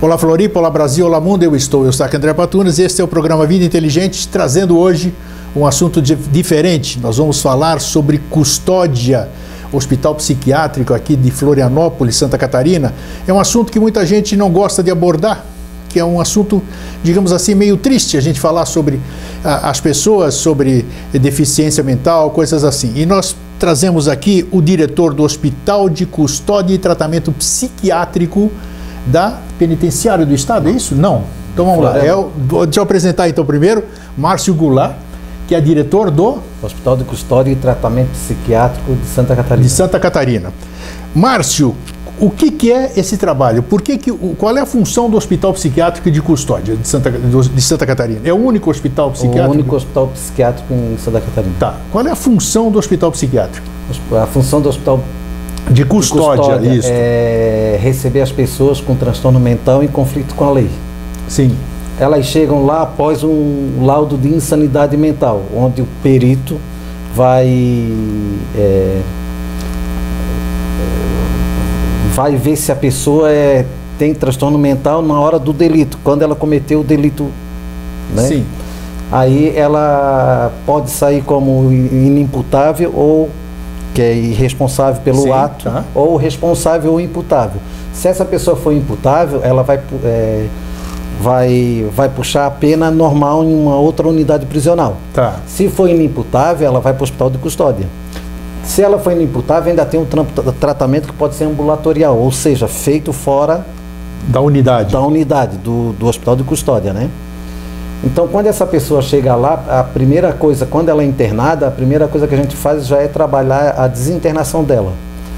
Olá Floripa, olá Brasil, olá mundo, eu sou André Patunas e este é o programa Vida Inteligente, trazendo hoje um assunto diferente. Nós vamos falar sobre custódia, hospital psiquiátrico aqui de Florianópolis, Santa Catarina. É um assunto que muita gente não gosta de abordar, que é um assunto, digamos assim, meio triste a gente falar sobre as pessoas, sobre deficiência mental, coisas assim. E nós trazemos aqui o diretor do Hospital de Custódia e Tratamento Psiquiátrico da Penitenciária do Estado, é isso? Não. Então vamos lá. Deixa eu apresentar então primeiro Márcio Goulart, que é diretor do Hospital de Custódia e Tratamento Psiquiátrico de Santa Catarina. De Santa Catarina. Márcio, o que é esse trabalho? Qual é a função do Hospital Psiquiátrico de Custódia de Santa Catarina? É o único hospital psiquiátrico? O único hospital psiquiátrico em Santa Catarina. Tá. Qual é a função do Hospital Psiquiátrico? A função do Hospital de Custódia, isso. É receber as pessoas com transtorno mental em conflito com a lei. Sim. Elas chegam lá após um laudo de insanidade mental, onde o perito vai ver se a pessoa tem transtorno mental na hora do delito, quando ela cometeu o delito, né? Sim. Aí ela pode sair como inimputável ou que é irresponsável pelo Sim, ato, tá. ou responsável ou imputável. Se essa pessoa for imputável, ela vai puxar a pena normal em uma outra unidade prisional. Tá. Se for inimputável, ela vai para o hospital de custódia. Se ela for inimputável, ainda tem um tratamento que pode ser ambulatorial, ou seja, feito fora da unidade. Do hospital de custódia, né? Então, quando essa pessoa chega lá, a primeira coisa, quando ela é internada, a primeira coisa que a gente faz já é trabalhar a desinternação dela.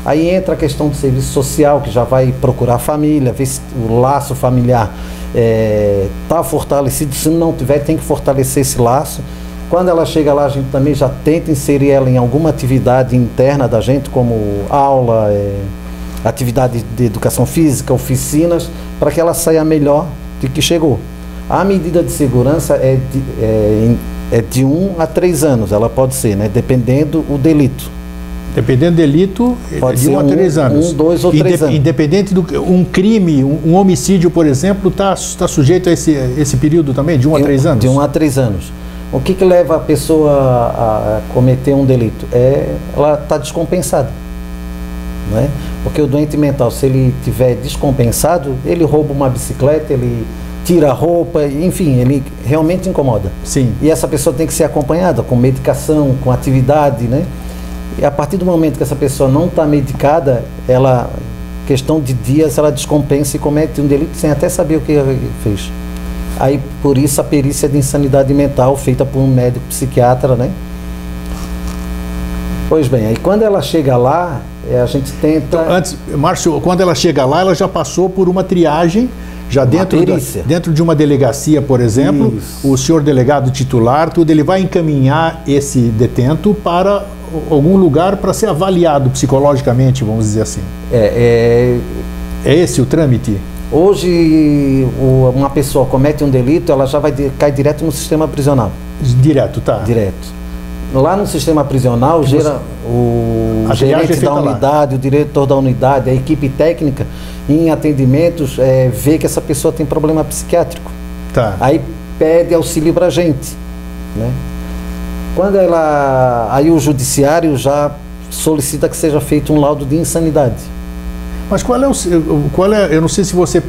Aí entra a questão do serviço social, que já vai procurar a família, ver se o laço familiar está fortalecido. Se não tiver, tem que fortalecer esse laço. Quando ela chega lá, a gente também já tenta inserir ela em alguma atividade interna da gente, como aula, atividade de educação física, oficinas, para que ela saia melhor do que chegou. A medida de segurança é de 1 a 3 anos, ela pode ser, né? Dependendo do delito. Dependendo do delito, pode de 1 a 3 anos. 1, 2 ou 3 anos. Independente do um crime, um homicídio, por exemplo, está sujeito a esse período também, de 1 a 3 anos? De 1 a 3 anos. O que leva a pessoa a cometer um delito? Ela está descompensada, né? Porque o doente mental, se ele estiver descompensado, ele rouba uma bicicleta, ele tira a roupa, enfim, ele realmente incomoda. Sim. E essa pessoa tem que ser acompanhada com medicação, com atividade, né? E a partir do momento que essa pessoa não está medicada, questão de dias, ela descompensa e comete um delito sem até saber o que fez. Aí, por isso, a perícia de insanidade mental feita por um médico psiquiatra, né? Pois bem, aí quando ela chega lá, a gente tenta... Então, antes, Márcio, quando ela chega lá, ela já passou por uma triagem, já dentro de uma delegacia, por exemplo. Isso. O senhor delegado titular, ele vai encaminhar esse detento para algum lugar para ser avaliado psicologicamente, vamos dizer assim. É esse o trâmite? Hoje, uma pessoa comete um delito, ela já cai direto no sistema prisional. Direto, tá. Direto. Lá no sistema prisional, o gerente da unidade, o diretor da unidade, a equipe técnica, em atendimentos, vê que essa pessoa tem problema psiquiátrico. Tá. Aí pede auxílio para a gente, né? Aí o judiciário já solicita que seja feito um laudo de insanidade. Mas eu não sei se você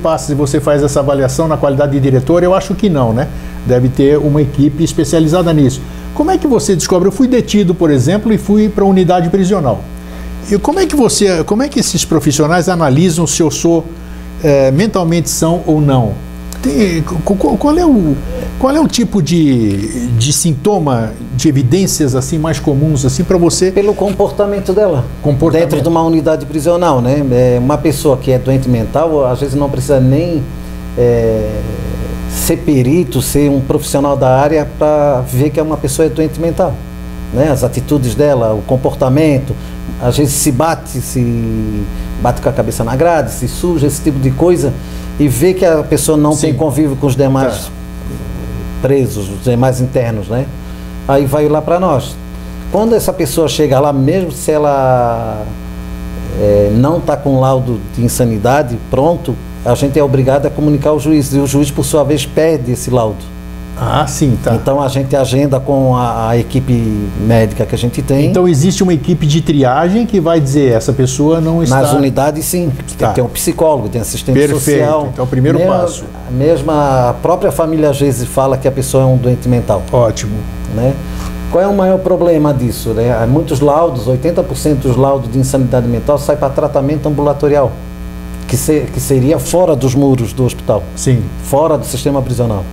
faz essa avaliação na qualidade de diretor, eu acho que não, né? Deve ter uma equipe especializada nisso. Como é que você descobre? Eu fui detido, por exemplo, e fui para a unidade prisional. E como é que esses profissionais analisam se eu sou mentalmente são ou não? Qual é o tipo de sintoma, de evidências assim mais comuns assim para você? Pelo comportamento dela. Dentro de uma unidade prisional, né? Uma pessoa que é doente mental, às vezes não precisa nem ser perito, ser um profissional da área para ver que uma pessoa é doente mental, né? As atitudes dela, o comportamento, às vezes se bate com a cabeça na grade, se suja, esse tipo de coisa, e vê que a pessoa não tem convívio com os demais presos, os demais internos, né? Aí vai lá para nós. Quando essa pessoa chega lá, mesmo se ela não está com laudo de insanidade pronto, a gente é obrigado a comunicar ao juiz, e o juiz, por sua vez, pede esse laudo. Ah, sim, tá. Então a gente agenda com a equipe médica que a gente tem. Então existe uma equipe de triagem que vai dizer, essa pessoa não está... Nas unidades, sim. Tá. Tem um psicólogo, tem assistente Perfeito. social. Então, o primeiro passo. Mesmo a própria família às vezes fala que a pessoa é um doente mental. Ótimo. Né? Qual é o maior problema disso? Né? Há muitos laudos, 80% dos laudos de insanidade mental sai para tratamento ambulatorial, que seria fora dos muros do hospital, Sim. fora do sistema prisional.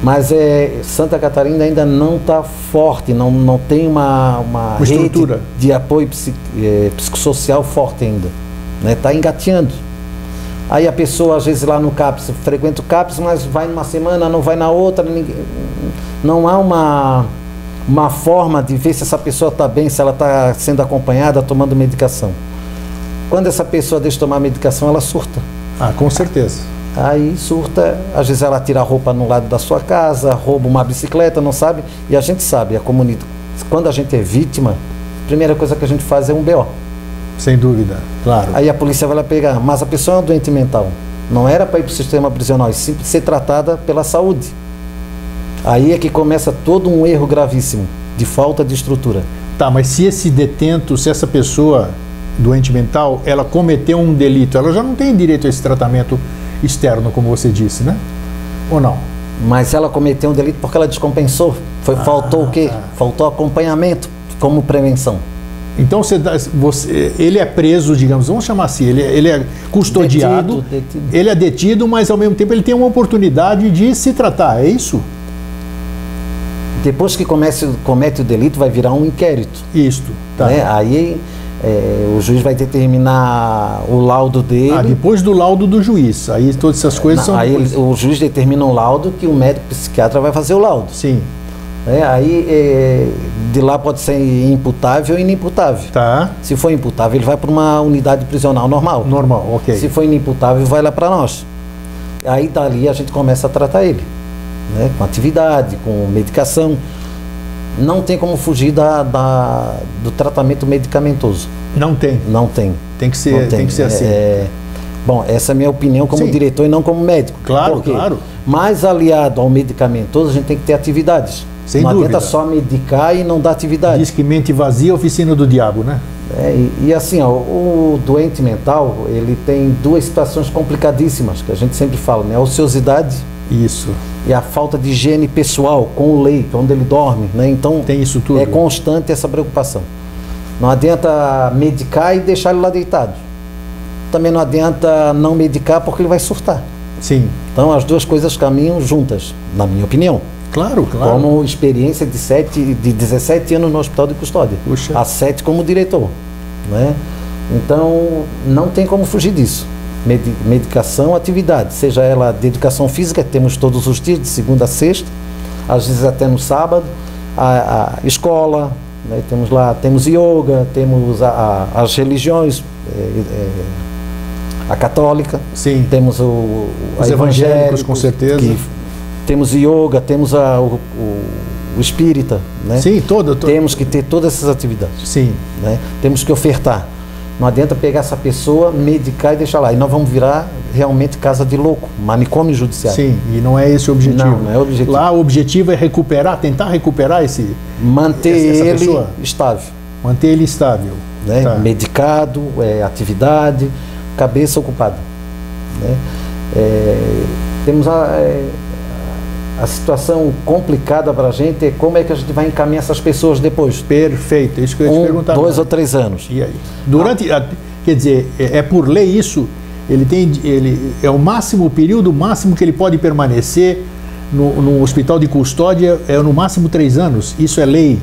Mas Santa Catarina ainda não está forte, não tem uma rede estrutura de apoio psicossocial forte ainda. Está engateando. Aí a pessoa, às vezes, lá no CAPS, frequenta o CAPS, mas vai numa semana, não vai na outra. Não há uma forma de ver se essa pessoa está bem, se ela está sendo acompanhada, tomando medicação. Quando essa pessoa deixa de tomar medicação, ela surta. Ah, com certeza. Aí surta, às vezes ela tira a roupa no lado da sua casa, rouba uma bicicleta, não sabe? E a gente sabe, a comunidade, quando a gente é vítima, a primeira coisa que a gente faz é um BO. Sem dúvida, claro. Aí a polícia vai lá pegar, mas a pessoa é um doente mental. Não era para ir para o sistema prisional, e sim ser tratada pela saúde. Aí é que começa todo um erro gravíssimo, de falta de estrutura. Tá, mas se esse detento, se essa pessoa doente mental, ela cometeu um delito, ela já não tem direito a esse tratamento externo, como você disse, né? Ou não? Mas ela cometeu um delito porque ela descompensou. Faltou o quê? Tá. Faltou acompanhamento como prevenção. Então ele é preso, digamos, vamos chamar assim, ele é custodiado, Detido. ele é detido, mas ao mesmo tempo ele tem uma oportunidade de se tratar, é isso? Depois que comete o delito, vai virar um inquérito. Isto, tá. Né? Aí o juiz vai determinar o laudo dele. Ah, depois do laudo do juiz, aí todas essas coisas são... Aí o juiz determina um laudo que o médico psiquiatra vai fazer o laudo. Sim. Aí de lá pode ser imputável ou inimputável. Tá. Se for imputável, ele vai para uma unidade prisional normal. Normal, ok. Se for inimputável, vai lá para nós. Aí dali a gente começa a tratar ele, né? Com atividade, com medicação. Não tem como fugir do tratamento medicamentoso. Não tem. Não tem. Tem que ser, tem que ser assim. Bom, essa é a minha opinião como Sim. diretor e não como médico. Claro, Por quê? claro. Mais aliado ao medicamentoso, a gente tem que ter atividades. Sem não dúvida. adianta só medicar e não dar atividade. Diz que mente vazia, oficina do diabo, né? E assim, ó, o doente mental, ele tem duas situações complicadíssimas, que a gente sempre fala, né? A ociosidade Isso. e a falta de higiene pessoal com o leito, onde ele dorme, né? Então, Tem isso tudo. é constante essa preocupação. Não adianta medicar e deixar ele lá deitado. Também não adianta não medicar porque ele vai surtar. Sim. Então, as duas coisas caminham juntas, na minha opinião. Claro, claro. Como experiência de 17 anos no Hospital de Custódia. Puxa. Há 7 como diretor. Né? Então, não tem como fugir disso. Medicação, atividade, seja ela de educação física, temos todos os dias, de segunda a sexta, às vezes até no sábado, a escola, né? Temos yoga, temos as religiões, a católica, Sim. temos Os evangélicos, com certeza. Temos yoga, temos o espírita, né? Sim, Temos que ter todas essas atividades. Sim. Né? Temos que ofertar. Não adianta pegar essa pessoa, medicar e deixar lá. E nós vamos virar realmente casa de louco, manicômio judiciário. Sim, e não é esse o objetivo. Não é o objetivo. Lá o objetivo é tentar recuperar manter essa ele pessoa. estável. Manter ele estável. Né? Tá. Medicado, atividade, cabeça ocupada. Né? Temos a situação complicada para a gente é como é que a gente vai encaminhar essas pessoas depois. Perfeito, é isso que eu ia te perguntar. 2 ou 3 anos. E aí? Quer dizer, é por lei isso? Ele é o período máximo que ele pode permanecer no hospital de custódia, é no máximo 3 anos. Isso é lei?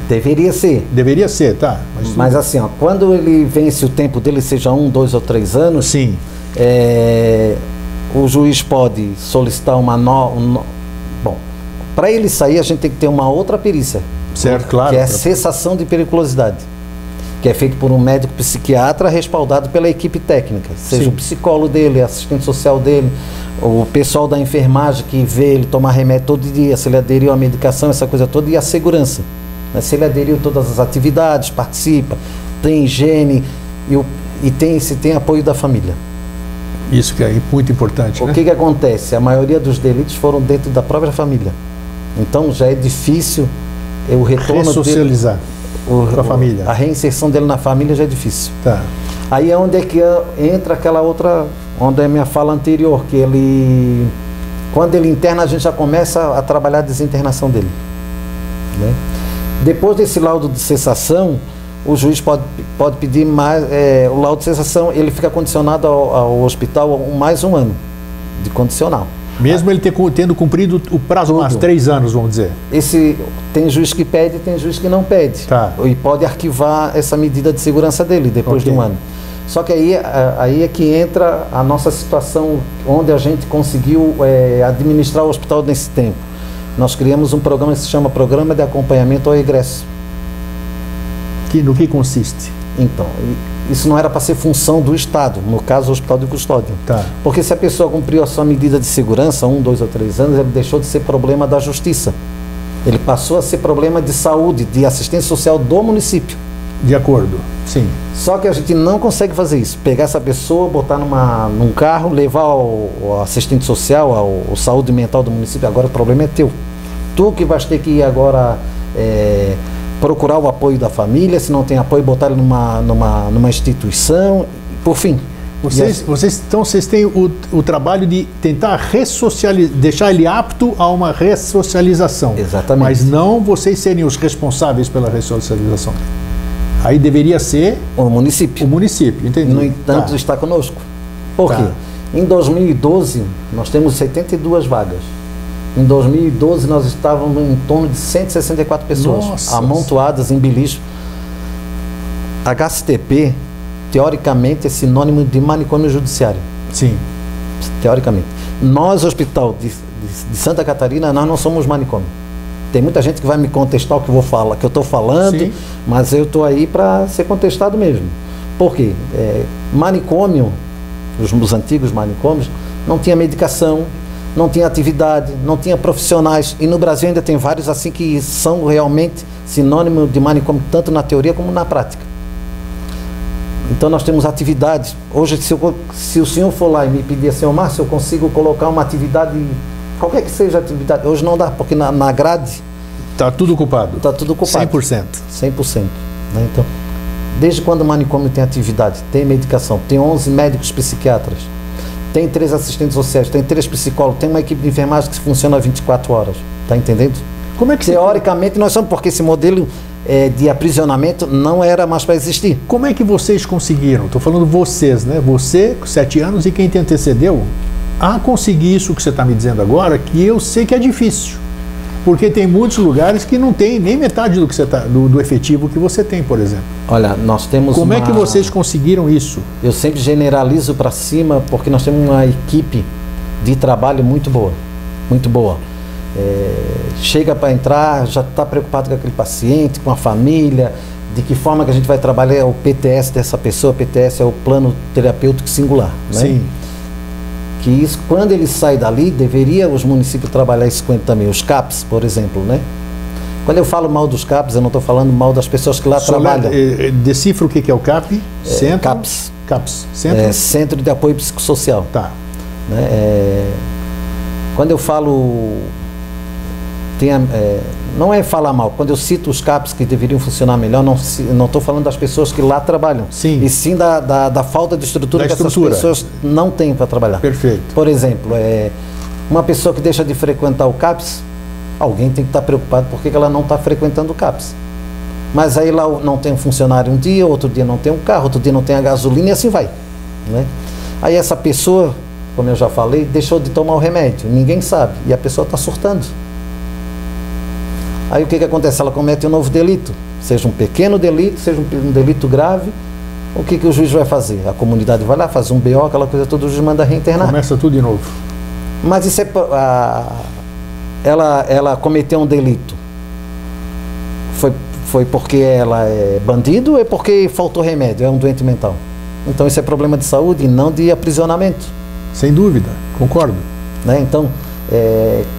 Deveria ser. Deveria ser, tá. Mas assim, ó, quando ele vence o tempo dele, seja 1, 2 ou 3 anos, sim. O juiz pode solicitar bom, para ele sair a gente tem que ter uma outra perícia. Certo, claro. Que é a cessação de periculosidade, que é feito por um médico psiquiatra respaldado pela equipe técnica, seja Sim. o psicólogo dele, assistente social dele, o pessoal da enfermagem que vê ele tomar remédio todo dia, se ele aderiu à medicação, essa coisa toda, e a segurança. Né? Se ele aderiu a todas as atividades, participa, tem higiene se tem apoio da família. Isso que é muito importante, né? O que acontece? A maioria dos delitos foram dentro da própria família. Então já é difícil o retorno ressocializar com a família. A reinserção dele na família já é difícil. Tá. Aí é onde é que entra aquela outra, onde é a minha fala anterior, que ele, quando ele interna, a gente já começa a trabalhar a desinternação dele, né? Depois desse laudo de cessação, o juiz pode pedir mais, o laudo de cessação, ele fica condicionado ao hospital mais um ano de condicional. Mesmo ele tendo cumprido o prazo, Tudo. mais 3 anos, vamos dizer. Tem juiz que pede, tem juiz que não pede. Tá. E pode arquivar essa medida de segurança dele depois de um ano. Só que aí é que entra a nossa situação, onde a gente conseguiu administrar o hospital nesse tempo. Nós criamos um programa que se chama Programa de Acompanhamento ao Egresso. No que consiste? Então, isso não era para ser função do Estado, no caso, o Hospital de Custódia. Tá. Porque se a pessoa cumpriu a sua medida de segurança, 1, 2 ou 3 anos, ele deixou de ser problema da Justiça. Ele passou a ser problema de saúde, de assistência social do município. De acordo, sim. Só que a gente não consegue fazer isso. Pegar essa pessoa, botar num carro, levar ao assistente social, ao saúde mental do município. Agora o problema é teu. Tu que vais ter que ir agora procurar o apoio da família. Se não tem apoio, botar ele numa instituição. Por fim. Vocês têm o trabalho de tentar deixar ele apto a uma ressocialização. Exatamente. Mas não vocês serem os responsáveis pela ressocialização. Aí deveria ser o município. O município, entendi. No entanto, está conosco. Por quê? Em 2012, nós temos 72 vagas. Em 2012, nós estávamos em torno de 164 pessoas. Nossa. Amontoadas em beliche. HCTP, teoricamente, é sinônimo de manicômio judiciário. Sim. Teoricamente. Nós, Hospital de Santa Catarina, nós não somos manicômio. Tem muita gente que vai me contestar o que eu estou falando, sim, mas eu estou aí para ser contestado mesmo. Por quê? Manicômio, os antigos manicômios, não tinha medicação, não tinha atividade, não tinha profissionais. E no Brasil ainda tem vários assim que são realmente sinônimo de manicômio, tanto na teoria como na prática. Então nós temos atividades. Hoje, se o senhor for lá e me pedir assim, Márcio, eu consigo colocar uma atividade, qualquer que seja a atividade, hoje não dá, porque na grade... Está tudo ocupado. Está tudo ocupado. 100%. 100%. Né? Então, desde quando o manicômio tem atividade, tem medicação, tem 11 médicos psiquiatras, tem 3 assistentes sociais, tem 3 psicólogos, tem uma equipe de enfermagem que funciona 24 horas. Está entendendo? Como é que teoricamente nós somos, porque esse modelo de aprisionamento não era mais para existir. Como é que vocês conseguiram? Estou falando vocês, né? Você, com 7 anos, e quem te antecedeu, a conseguir isso que você está me dizendo agora, que eu sei que é difícil. Porque tem muitos lugares que não tem nem metade do que você do efetivo que você tem, por exemplo. Olha, nós temos Como é que vocês conseguiram isso? Eu sempre generalizo para cima, porque nós temos uma equipe de trabalho muito boa. Muito boa. Chega para entrar, já está preocupado com aquele paciente, com a família, de que forma que a gente vai trabalhar o PTS dessa pessoa. PTS é o plano terapêutico singular, né? Sim. Que isso, quando ele sai dali, deveria os municípios trabalhar isso também, os CAPs, por exemplo, né? Quando eu falo mal dos CAPs, eu não estou falando mal das pessoas que lá trabalham. Decifra o que é o CAP? Centro? CAPs. CAPs. Centro? Centro de Apoio Psicossocial. Tá. Né? Quando eu falo... não é falar mal. Quando eu cito os CAPs que deveriam funcionar melhor, não estou falando das pessoas que lá trabalham. Sim. E sim da falta de estrutura que essas pessoas não têm para trabalhar. Perfeito. Por exemplo, uma pessoa que deixa de frequentar o CAPs, alguém tem que estar preocupado porque ela não está frequentando o CAPs. Mas aí lá não tem um funcionário um dia, outro dia não tem um carro, outro dia não tem a gasolina e assim vai. Né? Aí essa pessoa, como eu já falei, deixou de tomar o remédio. Ninguém sabe. E a pessoa está surtando. Aí o que acontece? Ela comete um novo delito, seja um pequeno delito, seja um delito grave. O que o juiz vai fazer? A comunidade vai lá, faz um BO, aquela coisa toda, o juiz manda reinternar. Começa tudo de novo. Mas isso ela cometeu um delito. Foi porque ela é bandido ou é porque faltou remédio, é um doente mental? Então isso é problema de saúde e não de aprisionamento. Sem dúvida, concordo. Né? Então,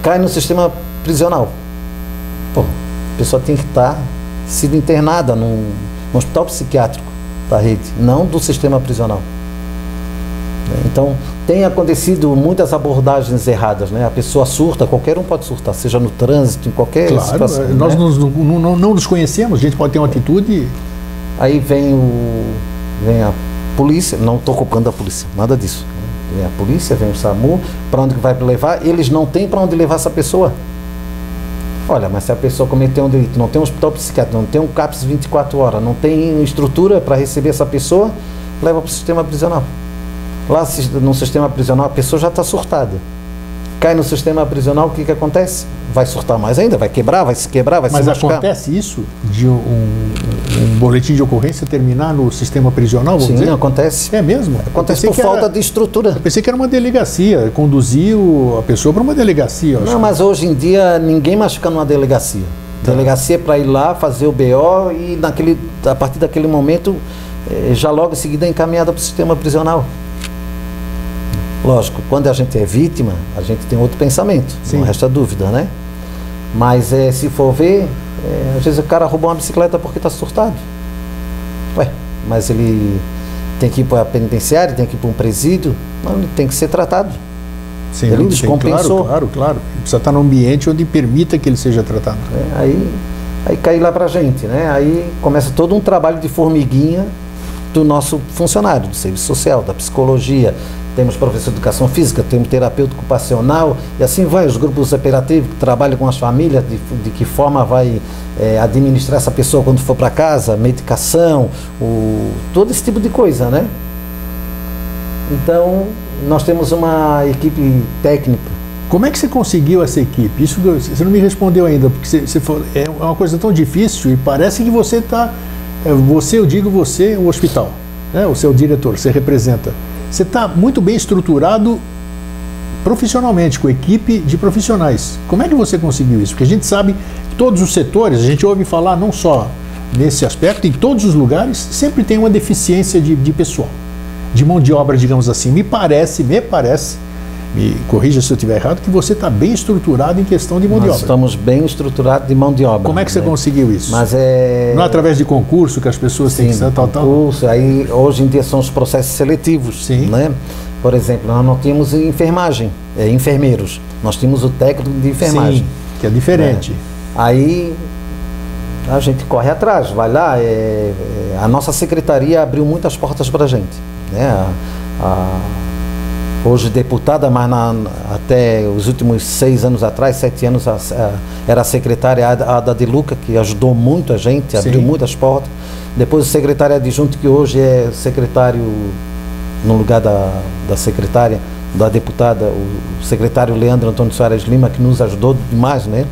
cai no sistema prisional. Pô, a pessoa tem que estar sido internada num hospital psiquiátrico da rede, não do sistema prisional. Então, Tem acontecido muitas abordagens erradas, né? A pessoa surta, qualquer um pode surtar, seja no trânsito, em qualquer situação. Nós não nos conhecemos, a gente pode ter uma atitude... Aí vem a polícia, não estou culpando a polícia, nada disso. Vem a polícia, vem o SAMU, para onde vai levar? Eles não têm para onde levar essa pessoa. Olha, mas se a pessoa cometeu um delito, não tem um hospital psiquiátrico, não tem um CAPS 24 horas, não tem estrutura para receber essa pessoa, leva para o sistema prisional. Lá no sistema prisional a pessoa já está surtada. Cai no sistema prisional, o que acontece? Vai surtar mais ainda, vai quebrar, vai se quebrar, vai se machucar. Mas acontece isso? De um boletim de ocorrência terminar no sistema prisional? Sim, acontece. É mesmo? Acontece por falta de estrutura. Eu pensei que era uma delegacia, conduziu a pessoa para uma delegacia. Não, mas hoje em dia ninguém mais fica numa delegacia. Delegacia é para ir lá, fazer o BO e a partir daquele momento, já logo em seguida é encaminhada para o sistema prisional. Lógico, quando a gente é vítima, a gente tem outro pensamento, não resta dúvida, né? Mas se for ver, às vezes o cara roubou uma bicicleta porque está surtado. Ué, mas ele tem que ir para a penitenciária, tem que ir para um presídio, não, ele tem que ser tratado. Sem ele descompensou. Claro. Ele precisa estar num ambiente onde permita que ele seja tratado. Aí cai lá para a gente, né? Aí começa todo um trabalho de formiguinha do nosso funcionário, do serviço social, da psicologia. Temos professor de educação física, temos terapeuta ocupacional e assim vai, os grupos operativos que trabalham com as famílias, de que forma vai administrar essa pessoa quando for para casa, medicação, todo esse tipo de coisa, né? Então, nós temos uma equipe técnica. Como é que você conseguiu essa equipe? Isso você não me respondeu ainda, porque é uma coisa tão difícil e parece que você está... você, o hospital, né? O seu diretor, você representa. Você está muito bem estruturado profissionalmente, com equipe de profissionais. Como é que você conseguiu isso? Porque a gente sabe que todos os setores, a gente ouve falar não só nesse aspecto, em todos os lugares, sempre tem uma deficiência de pessoal, de mão de obra, digamos assim. Me parece, me corrija se eu estiver errado, que você está bem estruturado em questão de mão de obra. Nós estamos bem estruturados de mão de obra. Como é que você conseguiu isso? Mas não é através de concurso que as pessoas têm que ser concurso, aí hoje em dia são os processos seletivos, né? Por exemplo, nós não tínhamos enfermagem, enfermeiros. Nós tínhamos o técnico de enfermagem. Sim, que é diferente. Aí a gente corre atrás, vai lá. A nossa secretaria abriu muitas portas para a gente, né? Hoje deputada, mas até os últimos 6 anos atrás, 7 anos, era a secretária Ada de Luca, que ajudou muito a gente, abriu muitas portas. Depois o secretário adjunto, que hoje é secretário, no lugar da secretária, da deputada, o secretário Leandro Antônio Soares Lima, que nos ajudou demais, né?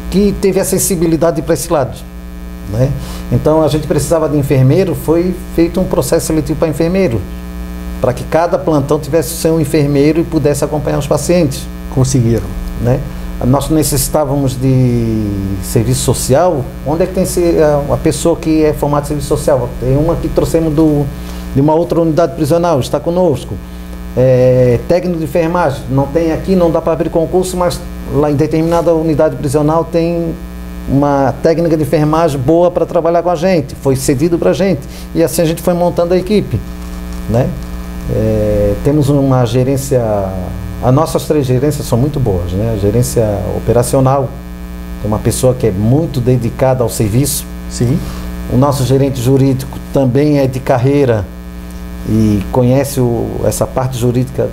Que teve a sensibilidade para esse lado, né? Então a gente precisava de enfermeiro, foi feito um processo seletivo para enfermeiro, para que cada plantão tivesse seu enfermeiro e pudesse acompanhar os pacientes. Conseguiram, né? Nós necessitávamos de serviço social. Onde é que tem a pessoa que é formada de serviço social? Tem uma que trouxemos de uma outra unidade prisional, está conosco. Técnico de enfermagem, não tem aqui, não dá para abrir concurso, mas lá em determinada unidade prisional tem uma técnica de enfermagem boa para trabalhar com a gente, foi cedido para a gente, e assim a gente foi montando a equipe, né? Temos uma gerência, as nossas 3 gerências são muito boas, né? A gerência operacional, tem uma pessoa que é muito dedicada ao serviço. Sim. O nosso gerente jurídico também é de carreira e conhece essa parte jurídica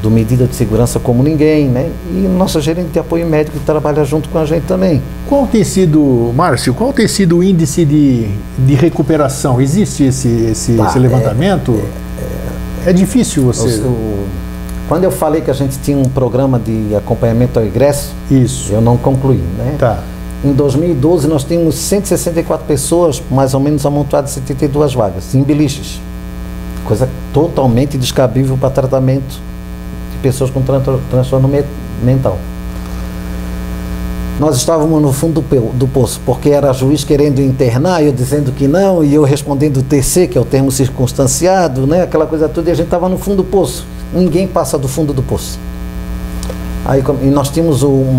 do medida de segurança como ninguém, né? E o nosso gerente de apoio médico que trabalha junto com a gente também. Qual tem sido, Márcio, qual tem sido o índice de recuperação? Existe esse levantamento? É difícil você... Quando eu falei que a gente tinha um programa de acompanhamento ao ingresso, isso, eu não concluí, né? Tá. Em 2012 nós tínhamos 164 pessoas, mais ou menos amontoadas 72 vagas, em beliches. Coisa totalmente descabível para tratamento de pessoas com transtorno mental. Nós estávamos no fundo do poço, porque era juiz querendo internar, eu dizendo que não, e eu respondendo o TC, que é o termo circunstanciado, né? Aquela coisa toda, e a gente estava no fundo do poço. Ninguém passa do fundo do poço. Aí, e nós tínhamos um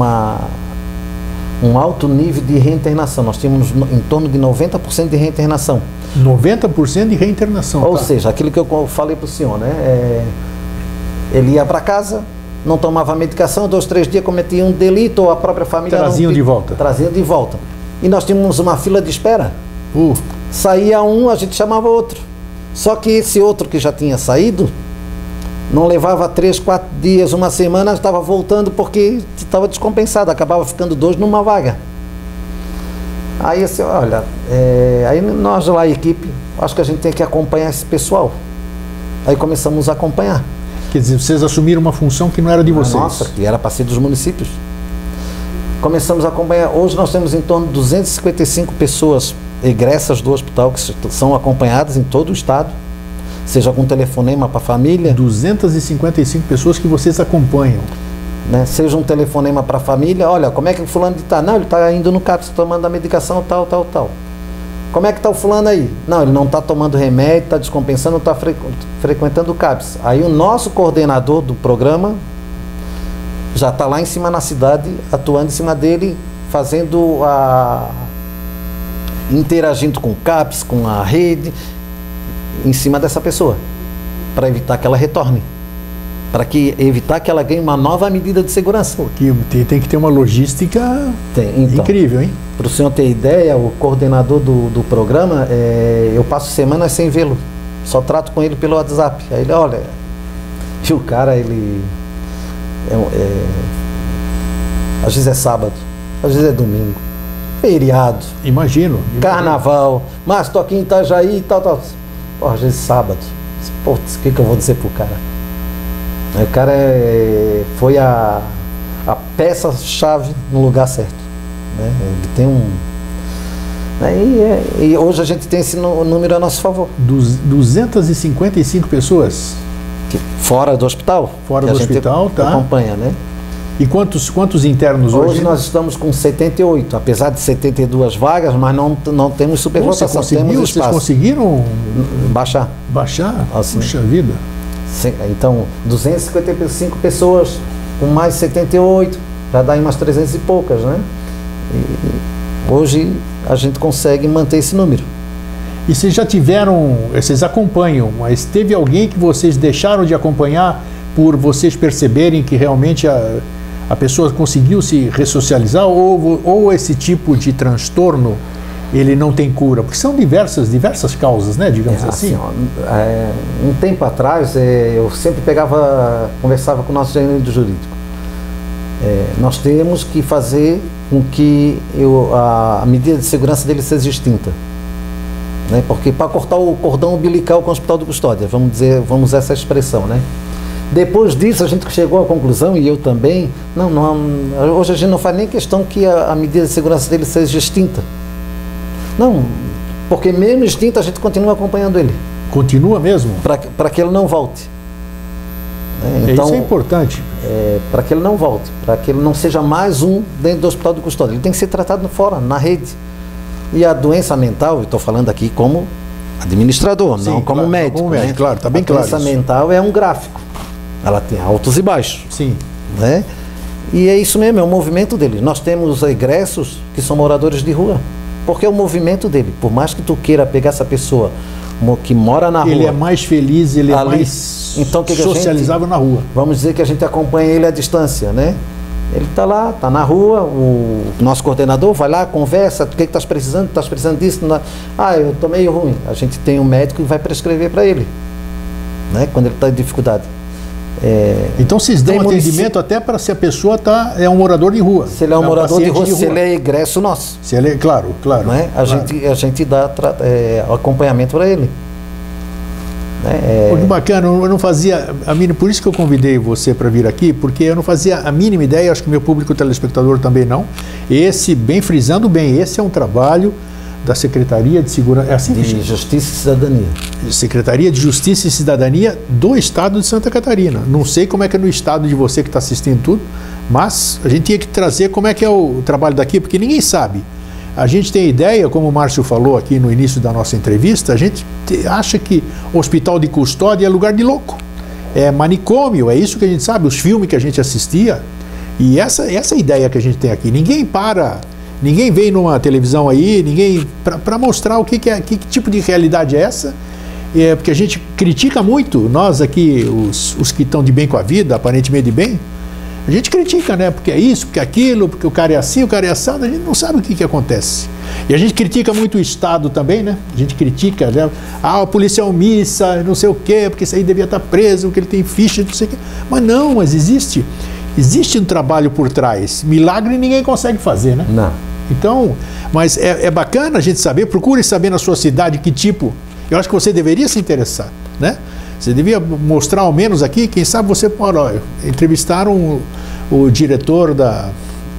alto nível de reinternação, nós tínhamos em torno de 90% de reinternação. 90% de reinternação. Ou seja, aquilo que eu falei para o senhor, né? Ele ia para casa, não tomava medicação, 2, 3 dias cometia um delito, ou a própria família... Traziam de volta. Traziam de volta. E nós tínhamos uma fila de espera. Saía um, a gente chamava outro. Só que esse outro que já tinha saído, não levava 3, 4 dias, uma semana, estava voltando porque estava descompensado, acabava ficando 2 numa vaga. Aí assim, olha, aí nós lá, a equipe, acho que a gente tem que acompanhar esse pessoal. Aí começamos a acompanhar. Quer dizer, vocês assumiram uma função que não era de vocês. Nossa, que era para ser dos municípios. Começamos a acompanhar. Hoje nós temos em torno de 255 pessoas egressas do hospital que são acompanhadas em todo o estado, seja com telefonema para a família. 255 pessoas que vocês acompanham. Né? Seja um telefonema para a família, olha, como é que o fulano está? Não, ele está indo no CAPS, tomando a medicação tal, tal, tal. Como é que está o fulano aí? Não, ele não está tomando remédio, está descompensando, está frequentando o CAPS. Aí o nosso coordenador do programa já está lá em cima na cidade, atuando em cima dele, fazendo interagindo com o CAPS, com a rede, em cima dessa pessoa, para evitar que ela retorne, para evitar que ela ganhe uma nova medida de segurança. Porque tem que ter uma logística incrível, hein? Para o senhor ter ideia, o coordenador do programa, eu passo semanas sem vê-lo, só trato com ele pelo WhatsApp. Aí ele, olha, e o cara, ele... às vezes é sábado, às vezes é domingo, feriado, imagino. Carnaval, mas tô aqui em Itajaí e tal, tal. Pô, às vezes sábado. Putz, o que eu vou dizer pro cara? O cara foi a peça-chave no lugar certo. Né? Ele tem um... E hoje a gente tem esse número a nosso favor. 255 pessoas? Fora do hospital? Fora do hospital, tá. Acompanha, né? E quantos internos hoje? Hoje nós estamos com 78, apesar de 72 vagas, mas não temos superlotação. Vocês conseguiram baixar? Assim. Puxa vida. Então, 255 pessoas com mais 78, já dá em umas 300 e poucas, né? E hoje a gente consegue manter esse número. E vocês já tiveram, vocês acompanham, mas teve alguém que vocês deixaram de acompanhar por vocês perceberem que realmente a pessoa conseguiu se ressocializar, ou esse tipo de transtorno ele não tem cura? Porque são diversas causas, né, digamos assim. Um tempo atrás, eu sempre conversava com o nosso gerente jurídico. Nós temos que fazer com que a medida de segurança dele seja extinta. Né? Porque para cortar o cordão umbilical com o Hospital de Custódia, vamos usar essa expressão, né? Depois disso, a gente chegou à conclusão, e eu também, hoje a gente não faz nem questão que a medida de segurança dele seja extinta. Não, porque mesmo extinta, a gente continua acompanhando ele. Continua mesmo? Para que ele não volte. Então, isso é importante. Para que ele não volte, para que ele não seja mais um dentro do Hospital de Custódia. Ele tem que ser tratado fora, na rede. E a doença mental, eu estou falando aqui como administrador, sim, não como médico. Como médico, claro, está bem claro. A doença mental é um gráfico. Ela tem altos e baixos. Sim. Né? E é isso mesmo, é o movimento dele. Nós temos egressos que são moradores de rua. Porque é o movimento dele. Por mais que tu queira pegar essa pessoa que mora na rua... Ele é mais feliz, ele é mais socializável na rua. Vamos dizer que a gente acompanha ele à distância, né? Ele está lá, está na rua, o nosso coordenador vai lá, conversa, o que estás precisando? Estás precisando disso? Eu estou meio ruim. A gente tem um médico que vai prescrever para ele, né? Quando ele está em dificuldade. Então vocês dão atendimento até para se a pessoa é um morador de rua. Se ele é um morador de rua, se ele é egresso nosso. Se ele claro. Né? A gente dá acompanhamento para ele. Muito bacana, eu não fazia a mínima, por isso que eu convidei você para vir aqui, porque eu não fazia a mínima ideia, acho que meu público telespectador também não. Frisando bem, esse é um trabalho da Secretaria de Segurança... É assim de Justiça e Cidadania. Secretaria de Justiça e Cidadania do Estado de Santa Catarina. Não sei como é que é no estado de você que está assistindo tudo, mas a gente tinha que trazer como é que é o trabalho daqui, porque ninguém sabe. A gente tem ideia, como o Márcio falou aqui no início da nossa entrevista, a gente acha que hospital de custódia é lugar de louco. É manicômio, é isso que a gente sabe, os filmes que a gente assistia. E essa é a ideia que a gente tem aqui. Ninguém vem numa televisão aí, para mostrar que tipo de realidade é essa porque a gente critica muito, nós aqui, os que estão de bem com a vida, aparentemente de bem, a gente critica, né? Porque é isso, porque é aquilo, porque o cara é assim, o cara é assado, a gente não sabe o que acontece. E a gente critica muito o Estado também, né? A gente critica, né? A polícia é omissa, não sei o quê, porque isso aí devia estar preso, porque ele tem ficha, não sei o quê. Mas existe um trabalho por trás. Milagre ninguém consegue fazer, né? Não. Então, mas é bacana a gente saber, procure saber na sua cidade que tipo, eu acho que você deveria se interessar, né? Você devia mostrar ao menos aqui, quem sabe você pode, entrevistaram o diretor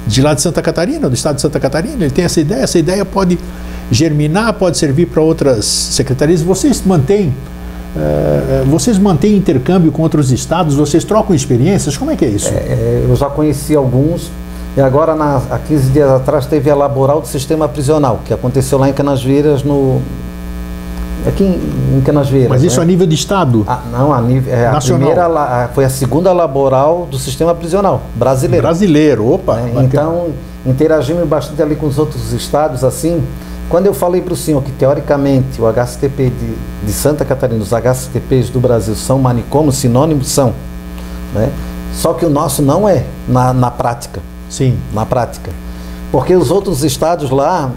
de lá de Santa Catarina, do estado de Santa Catarina, ele tem essa ideia pode germinar, pode servir para outras secretarias. Vocês mantêm intercâmbio com outros estados, vocês trocam experiências, como é que é isso? Eu já conheci alguns, e agora há 15 dias atrás teve a Laboral do Sistema Prisional, que aconteceu lá em Canasvieiras, aqui em Canasvieiras. Mas isso, né? A nível de estado? Não, a nível nacional. Foi a segunda laboral do sistema prisional brasileiro. Brasileiro, opa! Então, interagimos bastante ali com os outros estados, assim. Quando eu falei para o senhor que, teoricamente, o HCTP de Santa Catarina, os HCTPs do Brasil são manicômios, sinônimos são, né? Só que o nosso não é na prática. Sim. Na prática. Porque os outros estados lá,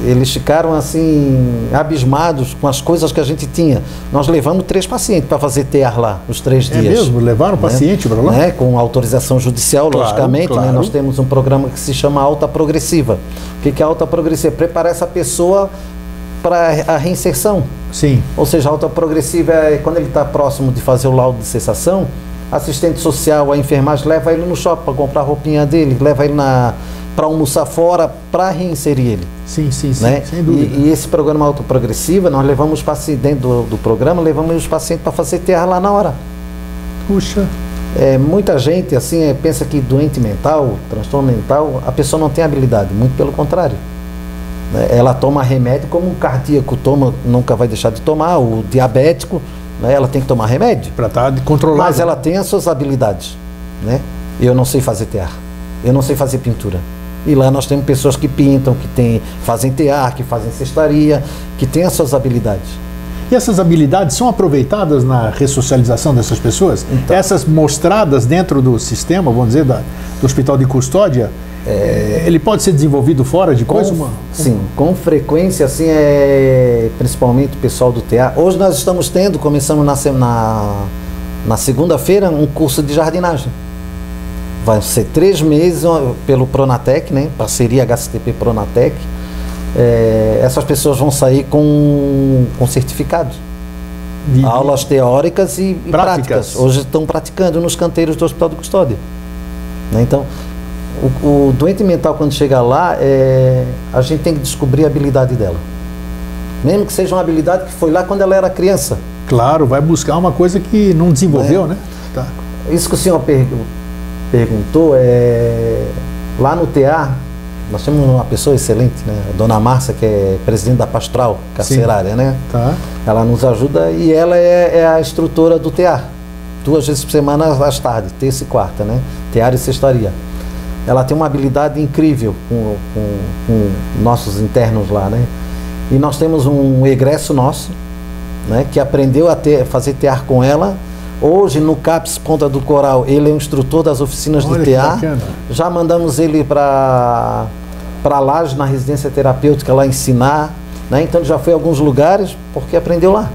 eles ficaram assim abismados com as coisas que a gente tinha. Nós levamos 3 pacientes para fazer TEAR lá, os 3 dias. É mesmo? Levaram paciente para lá? Com autorização judicial, claro, logicamente. Claro. Né? Nós temos um programa que se chama Alta Progressiva. O que é Alta Progressiva? Preparar essa pessoa para a reinserção. Sim. Ou seja, a Alta Progressiva é quando ele está próximo de fazer o laudo de cessação, assistente social, a enfermagem leva ele no shopping para comprar a roupinha dele, leva ele para almoçar fora, para reinserir ele. Sim, né? Sem dúvida. E esse programa Autoprogressiva, nós levamos os pacientes, dentro do programa, levamos os pacientes para fazer TEAR lá na hora. Puxa. Muita gente assim pensa que doente mental, transtorno mental, a pessoa não tem habilidade, muito pelo contrário. Né? Ela toma remédio, como o cardíaco toma, nunca vai deixar de tomar, o diabético, né? Ela tem que tomar remédio. Para estar controlado. Mas ela tem as suas habilidades. Né? Eu não sei fazer TEAR, eu não sei fazer pintura. E lá nós temos pessoas que pintam, fazem TEAR, que fazem cestaria, que têm as suas habilidades. E essas habilidades são aproveitadas na ressocialização dessas pessoas? Então, essas mostradas dentro do sistema, vamos dizer, do hospital de custódia, ele pode ser desenvolvido fora depois? Sim, com frequência, assim, principalmente o pessoal do TEAR. Hoje nós estamos começando na segunda-feira, um curso de jardinagem. Vai ser 3 meses pelo Pronatec, né? Parceria HCTP Pronatec. Essas pessoas vão sair com certificados. Aulas teóricas e práticas. Hoje estão praticando nos canteiros do Hospital de Custódia. Né? Então, o doente mental, quando chega lá, a gente tem que descobrir a habilidade dela. Mesmo que seja uma habilidade que foi lá quando ela era criança. Claro, vai buscar uma coisa que não desenvolveu, né? Tá. Isso que o senhor perguntou, lá no TEAR, nós temos uma pessoa excelente, né? A dona Márcia, que é presidente da Pastoral Carcerária, né? Tá. Ela nos ajuda e ela é a instrutora do TEAR. 2 vezes por semana às tardes, terça e quarta, né? TEAR e cestaria. Ela tem uma habilidade incrível com nossos internos lá, né? E nós temos um egresso nosso, né? Que aprendeu a fazer TEAR com ela. Hoje, no CAPS Ponta do Coral, ele é o instrutor das oficinas de TEAR. Já mandamos ele para Laje, na residência terapêutica, lá ensinar. Né? Então, ele já foi a alguns lugares porque aprendeu lá.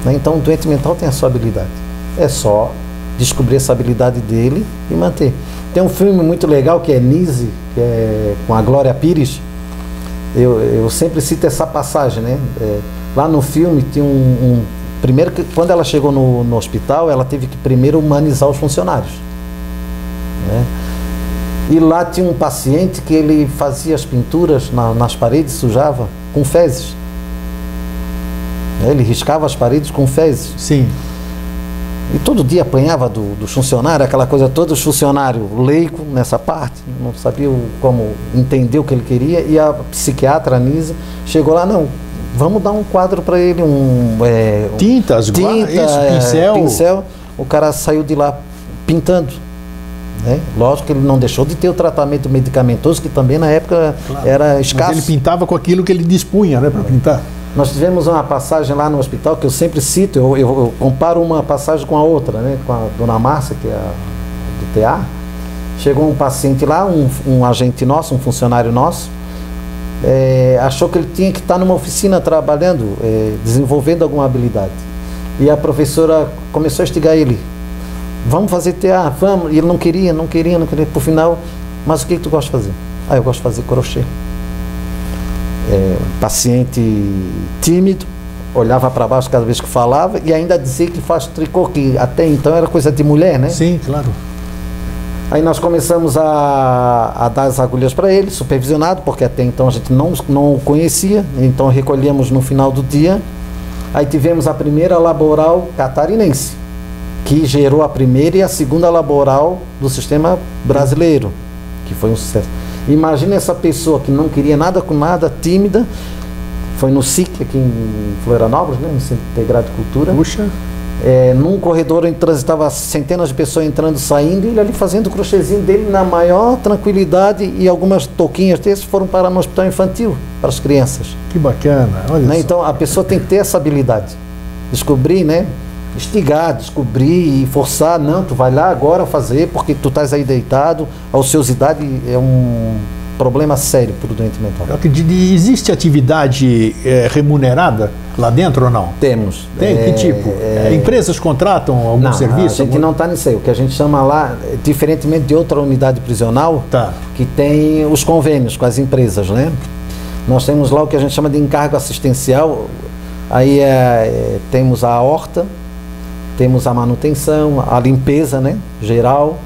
Né? Então, o doente mental tem a sua habilidade. É só descobrir essa habilidade dele e manter. Tem um filme muito legal que é Nise, que é com a Glória Pires. Eu sempre cito essa passagem. Né? Lá no filme tinha primeiro, quando ela chegou no hospital, ela teve que primeiro humanizar os funcionários. Né? E lá tinha um paciente que ele fazia as pinturas nas paredes, sujava com fezes. Ele riscava as paredes com fezes. Sim. E todo dia apanhava do funcionário, aquela coisa toda, o funcionário leigo nessa parte, não sabia como entender o que ele queria, e a psiquiatra, a Nise, chegou lá, não, vamos dar um quadro para ele, tinta, pincel. O cara saiu de lá pintando. Né? Lógico que ele não deixou de ter o tratamento medicamentoso, que também na época era escasso. Mas ele pintava com aquilo que ele dispunha, né, para pintar. Nós tivemos uma passagem lá no hospital, que eu sempre cito, eu comparo uma passagem com a outra, né? Com a dona Márcia, que é do TA. Chegou um paciente lá, um agente nosso, um funcionário nosso, achou que ele tinha que estar numa oficina trabalhando, desenvolvendo alguma habilidade. E a professora começou a instigar ele. Vamos fazer TA, vamos. E ele não queria. Por final, mas o que tu gosta de fazer? Eu gosto de fazer crochê. Paciente tímido, olhava para baixo cada vez que falava e ainda dizia que faz tricô, que até então era coisa de mulher, né? Sim, claro. Aí nós começamos a dar as agulhas para ele, supervisionado, porque até então a gente não o conhecia, então recolhemos no final do dia. Aí tivemos a primeira laboral catarinense, que gerou a primeira e a segunda laboral do sistema brasileiro, que foi um sucesso. Imagina essa pessoa que não queria nada com nada, tímida, foi no SIC, aqui em Florianópolis, né, no Centro Integrado de Cultura. Puxa. Num corredor onde transitava centenas de pessoas entrando e saindo, e ele ali fazendo o crochêzinho dele na maior tranquilidade, e algumas touquinhas desses foram parar no hospital infantil, para as crianças. Que bacana, olha só. Então a pessoa tem que ter essa habilidade, descobrir, né? Instigar, descobrir e forçar. Não, tu vai lá agora fazer porque tu estás aí deitado, a ociosidade é um problema sério para o doente mental. Existe atividade remunerada lá dentro ou não? Temos. Tem? Que tipo? Empresas contratam algum serviço? A gente não está nisso aí. O que a gente chama lá, diferentemente de outra unidade prisional, que tem os convênios com as empresas, né? Nós temos lá o que a gente chama de encargo assistencial. Aí temos a horta, temos a manutenção, a limpeza, né, geral.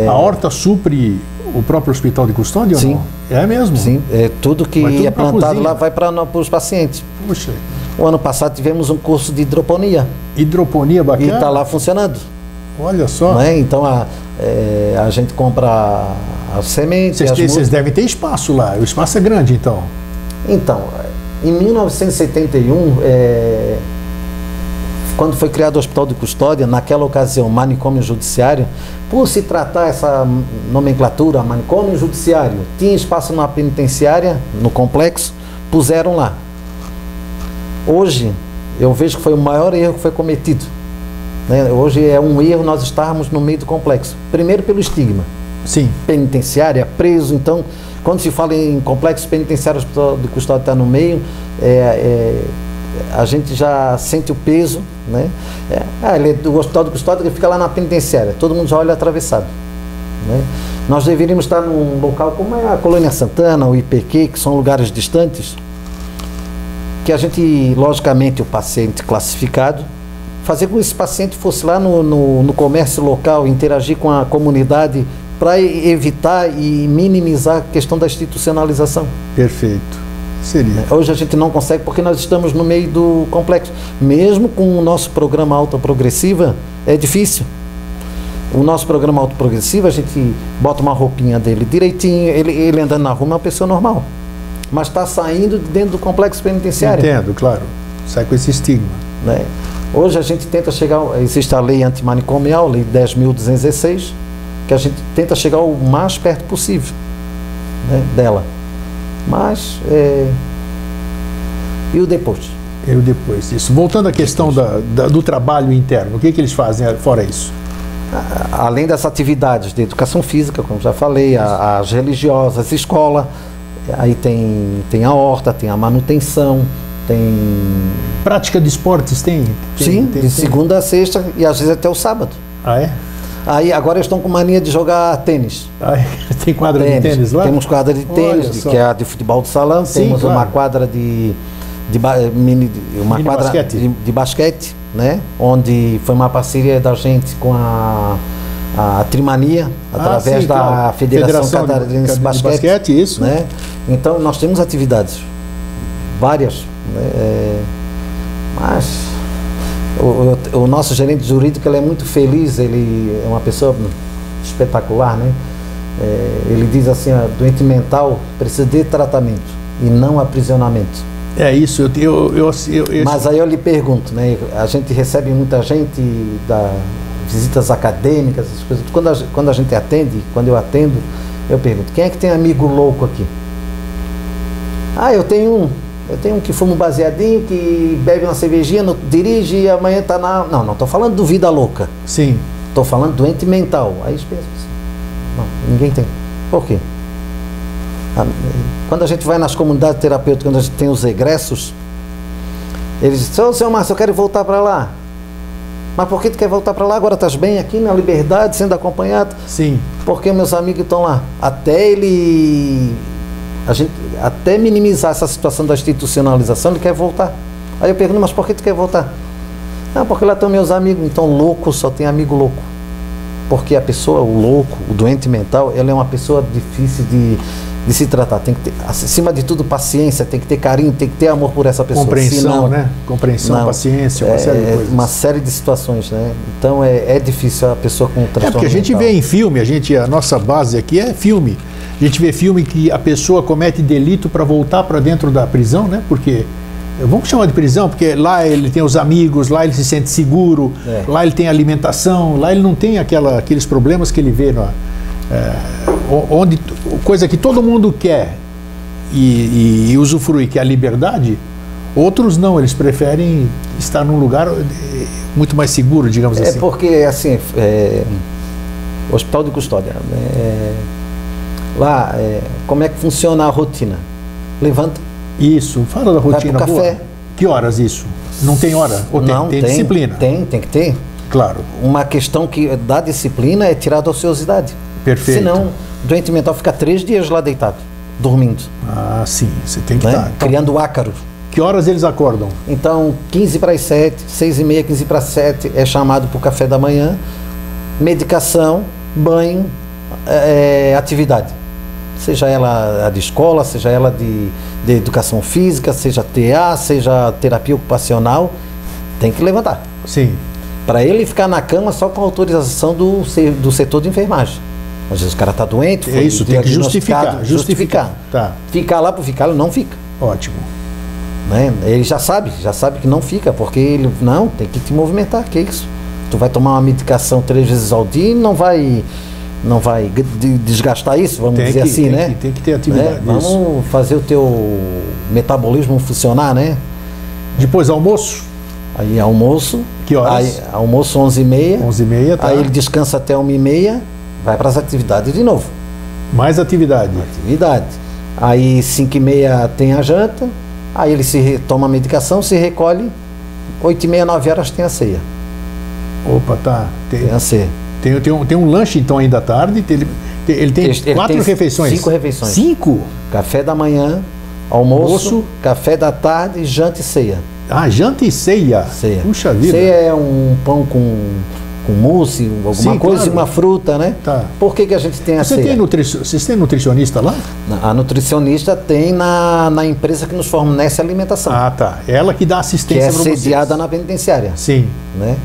A horta supre o próprio hospital de custódia? Sim. Ou não? É mesmo? Sim, tudo que é plantado lá vai para os pacientes. Puxa. O ano passado tivemos um curso de hidroponia. Hidroponia bacana? E está lá funcionando. Olha só. Não é? Então a gente compra as sementes. Vocês devem ter espaço lá, o espaço é grande então. Então, em 1971, quando foi criado o Hospital de Custódia, naquela ocasião, manicômio judiciário, por se tratar essa nomenclatura, manicômio judiciário, tinha espaço na penitenciária, no complexo, puseram lá. Hoje, eu vejo que foi o maior erro que foi cometido. Né? Hoje é um erro nós estarmos no meio do complexo. Primeiro pelo estigma. Sim. Penitenciária, preso, então, quando se fala em complexo penitenciário, o Hospital de Custódia está no meio, a gente já sente o peso, né? Ele é do Hospital de Custódia, que fica lá na penitenciária, todo mundo já olha atravessado, né? Nós deveríamos estar num local como a Colônia Santana, o IPQ, que são lugares distantes, que a gente, logicamente, o paciente classificado, fazer com que esse paciente fosse lá no comércio local, interagir com a comunidade, para evitar e minimizar a questão da institucionalização. Perfeito. Seria. Hoje a gente não consegue porque nós estamos no meio do complexo. Mesmo com o nosso programa autoprogressiva, é difícil. O nosso programa autoprogressiva, a gente bota uma roupinha dele direitinho, ele andando na rua é uma pessoa normal. Mas está saindo dentro do complexo penitenciário. Entendo, claro. Sai com esse estigma. Né? Hoje a gente tenta chegar, existe a lei antimanicomial, lei 10.216, que a gente tenta chegar o mais perto possível, né, dela. Mas, e o depois? E o depois disso. Voltando à questão do trabalho interno, o que eles fazem fora isso? Além das atividades de educação física, como já falei, as religiosas, escola, aí tem a horta, tem a manutenção, tem... Prática de esportes tem? Sim, de segunda a sexta e às vezes até o sábado. Ah, é? Aí agora eles estão com mania de jogar tênis. Tem quadra de tênis lá? Temos quadra de tênis, que é a de futebol de salão. Sim, temos uma quadra de basquete, né? Onde foi uma parceria da gente com a Trimania, através da Federação Catarinense de Basquete. Isso. Né? Então nós temos atividades, várias, né? Mas o nosso gerente jurídico, ele é muito feliz, ele é uma pessoa espetacular, né? Ele diz assim, doente mental precisa de tratamento e não aprisionamento. É isso, Mas aí eu lhe pergunto, né? A gente recebe muita gente visitas acadêmicas, essas coisas. Quando a gente atende, quando eu atendo, eu pergunto, quem é que tem amigo louco aqui? Eu tenho um. Eu tenho um que fuma um baseadinho, que bebe uma cervejinha, dirige e amanhã está na... Não estou falando do vida louca. Sim. Estou falando doente mental. Aí eles pensam assim, não, ninguém tem. Por quê? Quando a gente vai nas comunidades terapêuticas, quando a gente tem os egressos, eles dizem, ô, seu Márcio, eu quero voltar para lá. Mas por que tu quer voltar para lá? Agora estás bem aqui na liberdade, sendo acompanhado? Sim. Porque meus amigos estão lá. Até minimizar essa situação da institucionalização, ele quer voltar. Aí eu pergunto, mas por que tu quer voltar? Não, porque lá estão meus amigos. Então louco só tem amigo louco. Porque a pessoa, o louco, o doente mental, ele é uma pessoa difícil de se tratar. Tem que ter, acima de tudo, paciência, tem que ter carinho, tem que ter amor por essa pessoa. Compreensão, senão, né? Compreensão, paciência, uma série de coisas. Uma série de situações, né? Então é difícil a pessoa com transtorno porque a gente mental. vê em filme, a nossa base aqui é filme. A gente vê filme que a pessoa comete delito para voltar para dentro da prisão, né? Porque, vamos chamar de prisão, porque lá ele tem os amigos, lá ele se sente seguro, lá ele tem alimentação, lá ele não tem aqueles problemas que ele vê onde coisa que todo mundo quer e usufrui, que é a liberdade. Outros não, eles preferem estar num lugar muito mais seguro, digamos assim. Porque, assim, hospital de custódia, lá, como é que funciona a rotina? Levanta. Isso, fala da rotina. Vai pro café. Que horas isso? Não tem hora? Ou não, tem disciplina? Tem que ter. Claro. Uma questão que da disciplina é tirar a ociosidade. Perfeito. Senão, o doente mental fica 3 dias lá deitado, dormindo. Ah, sim, você tem que né? estar. Então, criando ácaro. Que horas eles acordam? Então, 15 para as 7, 6h30, 15 para as 7 é chamado para o café da manhã, medicação, banho, atividade. Seja ela a de escola, seja ela de educação física, seja TA, seja terapia ocupacional, tem que levantar. Sim. Para ele ficar na cama só com autorização do setor de enfermagem. Às vezes o cara está doente, é isso, tem que justificar. Tá. Ficar lá por ficar, ele não fica. Ótimo. Né? Ele já sabe que não fica, porque ele, não, tem que te movimentar, que isso? Tu vai tomar uma medicação 3 vezes ao dia e não vai desgastar isso, vamos dizer assim, né? Tem que ter atividade. Vamos fazer o teu metabolismo funcionar, né? Depois almoço? Aí almoço. Que horas? Aí, almoço 11h30. 11h30, tá. Aí ele descansa até 1h30, vai para as atividades de novo. Mais atividade. Atividade. Aí 5h30 tem a janta, aí ele toma a medicação, se recolhe, 8h30, 9h tem a ceia. Opa, tá. Tem a ceia. Tem um lanche então ainda à tarde, ele tem 4 refeições. 5 refeições. 5? Café da manhã, almoço, café da tarde, janta e ceia. Ah, janta e ceia? Ceia. Puxa vida. Ceia é um pão com mousse, alguma coisa, claro. Uma fruta, né? Tá. Por que a gente tem a ceia? Vocês têm nutricionista lá? A nutricionista tem na empresa que nos fornece alimentação. Ah, tá. Ela que dá assistência para vocês. Que é sediada na penitenciária. Sim. Né?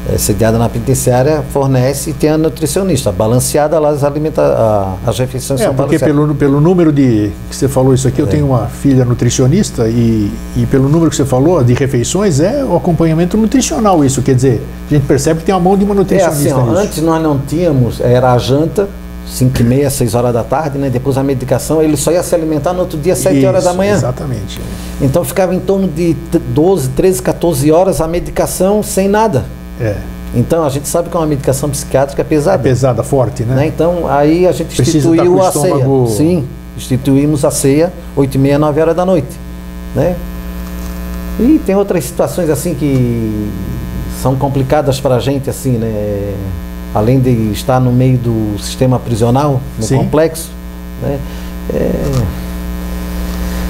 É sediada na penitenciária, fornece e tem a nutricionista. Balanceada lá, as refeições são porque balanceadas. pelo número que você falou isso aqui, eu tenho uma filha nutricionista e pelo número que você falou de refeições, é o acompanhamento nutricional isso. Quer dizer, a gente percebe que tem a mão de uma nutricionista nisso. Antes nós não tínhamos, era a janta, 5h30, 6 horas da tarde, né? Depois a medicação, ele só ia se alimentar no outro dia, 7 horas da manhã. Exatamente. Então ficava em torno de 12, 13, 14 horas a medicação sem nada. Então a gente sabe que uma medicação psiquiátrica é pesada. É pesada, forte, né? Então aí a gente instituiu a ceia. Sim, instituímos a ceia 8h30, 9h da noite, né? E tem outras situações assim que são complicadas para a gente, assim, né? Além de estar no meio do sistema prisional, no complexo, né?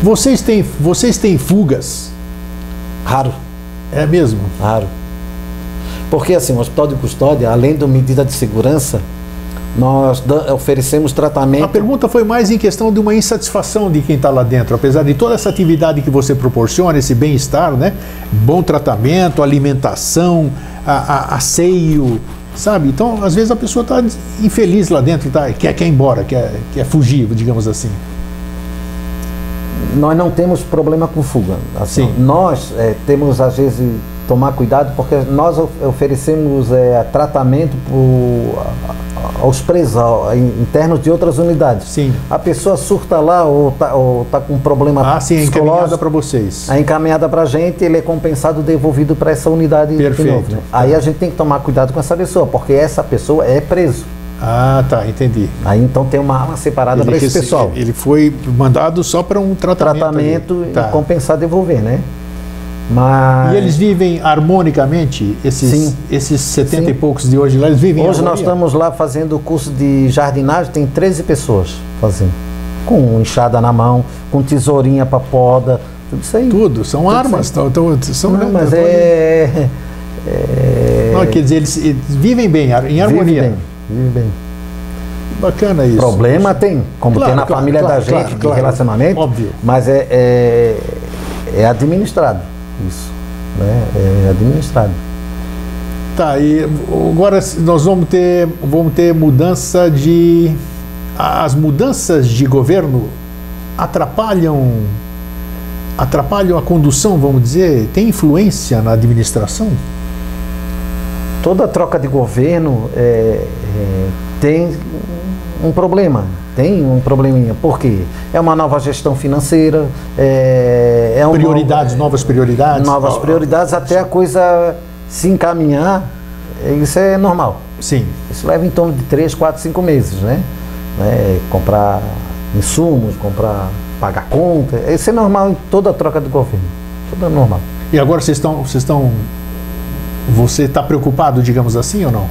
Vocês têm fugas? Raro. É mesmo? Raro. Porque assim, o hospital de custódia, além da medida de segurança, nós oferecemos tratamento... A pergunta foi mais em questão de uma insatisfação de quem está lá dentro, apesar de toda essa atividade que você proporciona, esse bem-estar, né? Bom tratamento, alimentação, asseio, sabe? Então, às vezes a pessoa está infeliz lá dentro, quer ir embora, quer fugir, digamos assim. Nós não temos problema com fuga. Assim, nós temos, às vezes, tomar cuidado, porque nós oferecemos tratamento aos presos internos de outras unidades. Sim. A pessoa surta lá ou tá com um problema sim, encaminhada para vocês. É encaminhada para a gente, ele é compensado, devolvido para essa unidade. Perfeito. De novo, né? Aí a gente tem que tomar cuidado com essa pessoa, porque essa pessoa é preso. Tá, entendi. Aí então tem uma ala separada para esse pessoal. Ele foi mandado só para um tratamento. E compensar, devolver, né? Mas... E eles vivem harmonicamente, esses 70 e poucos de hoje lá, eles vivem hoje nós estamos lá fazendo o curso de jardinagem, tem 13 pessoas fazendo. Com enxada na mão, com tesourinha para poda, tudo isso aí. Tudo, são armas. Não, mas Não, quer dizer, eles vivem bem, em harmonia. Vive bem. Bacana isso. Problema tem, como tem na família da gente, de relacionamento, óbvio. Mas é administrado isso, né? É administrado. Tá, e agora nós vamos ter mudança de... As mudanças de governo atrapalham a condução, vamos dizer? Tem influência na administração? Toda troca de governo tem um problema, tem um probleminha. Por quê? É uma nova gestão financeira, novas prioridades. Novas prioridades, até a coisa se encaminhar, isso é normal. Sim. Isso leva em torno de 3, 4, 5 meses, né? Comprar insumos, pagar conta, isso é normal em toda a troca de governo, tudo é normal. E agora você está preocupado, digamos assim, ou não?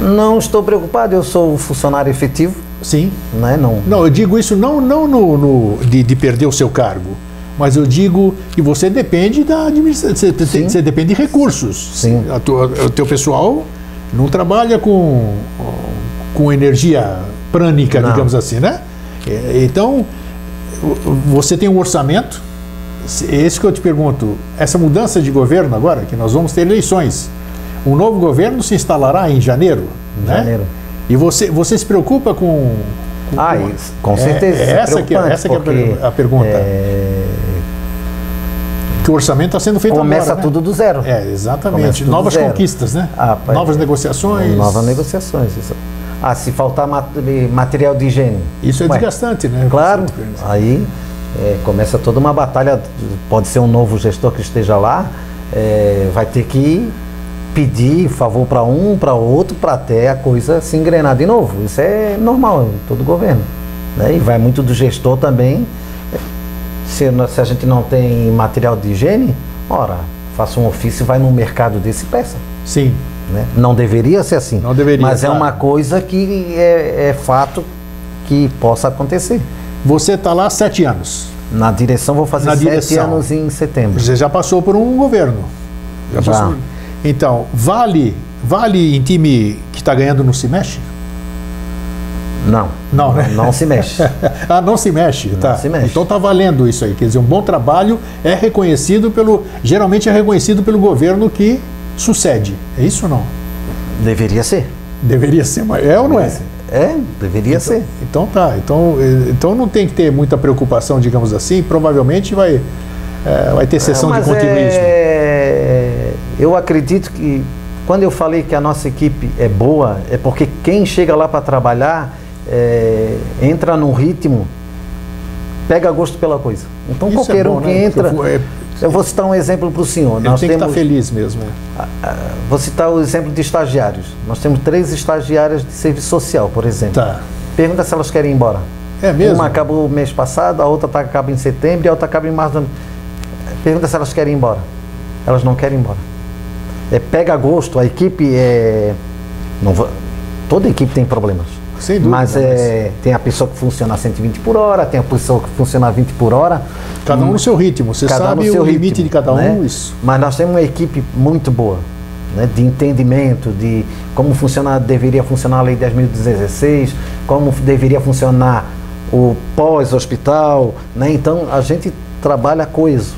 Não estou preocupado, eu sou funcionário efetivo. Sim. Né? Não, eu digo isso não de perder o seu cargo, mas eu digo que você depende da administração, você depende de recursos. Sim. O teu pessoal não trabalha com energia prânica, digamos assim, né? Então, você tem um orçamento, é isso que eu te pergunto, essa mudança de governo agora, que nós vamos ter eleições, um novo governo se instalará em janeiro, né? Janeiro. E você se preocupa com com certeza. Essa que é a pergunta. Que o orçamento está sendo feito Começa agora, tudo do zero. Exatamente. Novas conquistas, né? Novas negociações. Novas negociações. Isso. Se faltar material de higiene. Isso é desgastante, né? Claro. Aí começa toda uma batalha. Pode ser um novo gestor que esteja lá, vai ter que pedir favor para um, para outro, para até a coisa se engrenar de novo. Isso é normal em todo governo, né? E vai muito do gestor também. Se a gente não tem material de higiene, faça um ofício, vai no mercado desse e peça. Sim. Né? Não deveria ser assim. Não deveria, mas é uma coisa que é fato que possa acontecer. Você está lá há 7 anos. Na direção, vou fazer 7 anos em setembro. Você já passou por um governo. Já. Então, vale em time que está ganhando não se mexe? Não. Não, né? Não se mexe. Não se mexe, tá. Não se mexe. Então está valendo isso aí. Quer dizer, um bom trabalho geralmente é reconhecido pelo governo que sucede. É isso ou não? Deveria ser. Deveria ser, mas é ou não é? Deveria ser. Então tá. Então não tem que ter muita preocupação, digamos assim. Provavelmente vai ter sessão de continuismo. Eu acredito que quando eu falei que a nossa equipe é boa, é porque quem chega lá para trabalhar entra num ritmo, pega gosto pela coisa. Então isso qualquer um que entra... Eu vou citar um exemplo para o senhor. Nós tem que estar feliz mesmo. Vou citar o exemplo de estagiários. Nós temos 3 estagiárias de serviço social, por exemplo. Tá. Pergunta se elas querem ir embora. É mesmo? Uma acabou o mês passado, a outra acaba em setembro e a outra acaba em março. Pergunta se elas querem ir embora. Elas não querem ir embora. Pega gosto, a equipe toda equipe tem problemas. Sem dúvida. Mas tem a pessoa que funciona a 120 por hora, tem a pessoa que funciona a 20 por hora. Cada um no seu ritmo, você sabe o limite de cada um, né? Isso. Mas nós temos uma equipe muito boa, né? De entendimento, de como deveria funcionar a Lei 10.216, como deveria funcionar o pós-hospital, né? Então a gente trabalha coeso,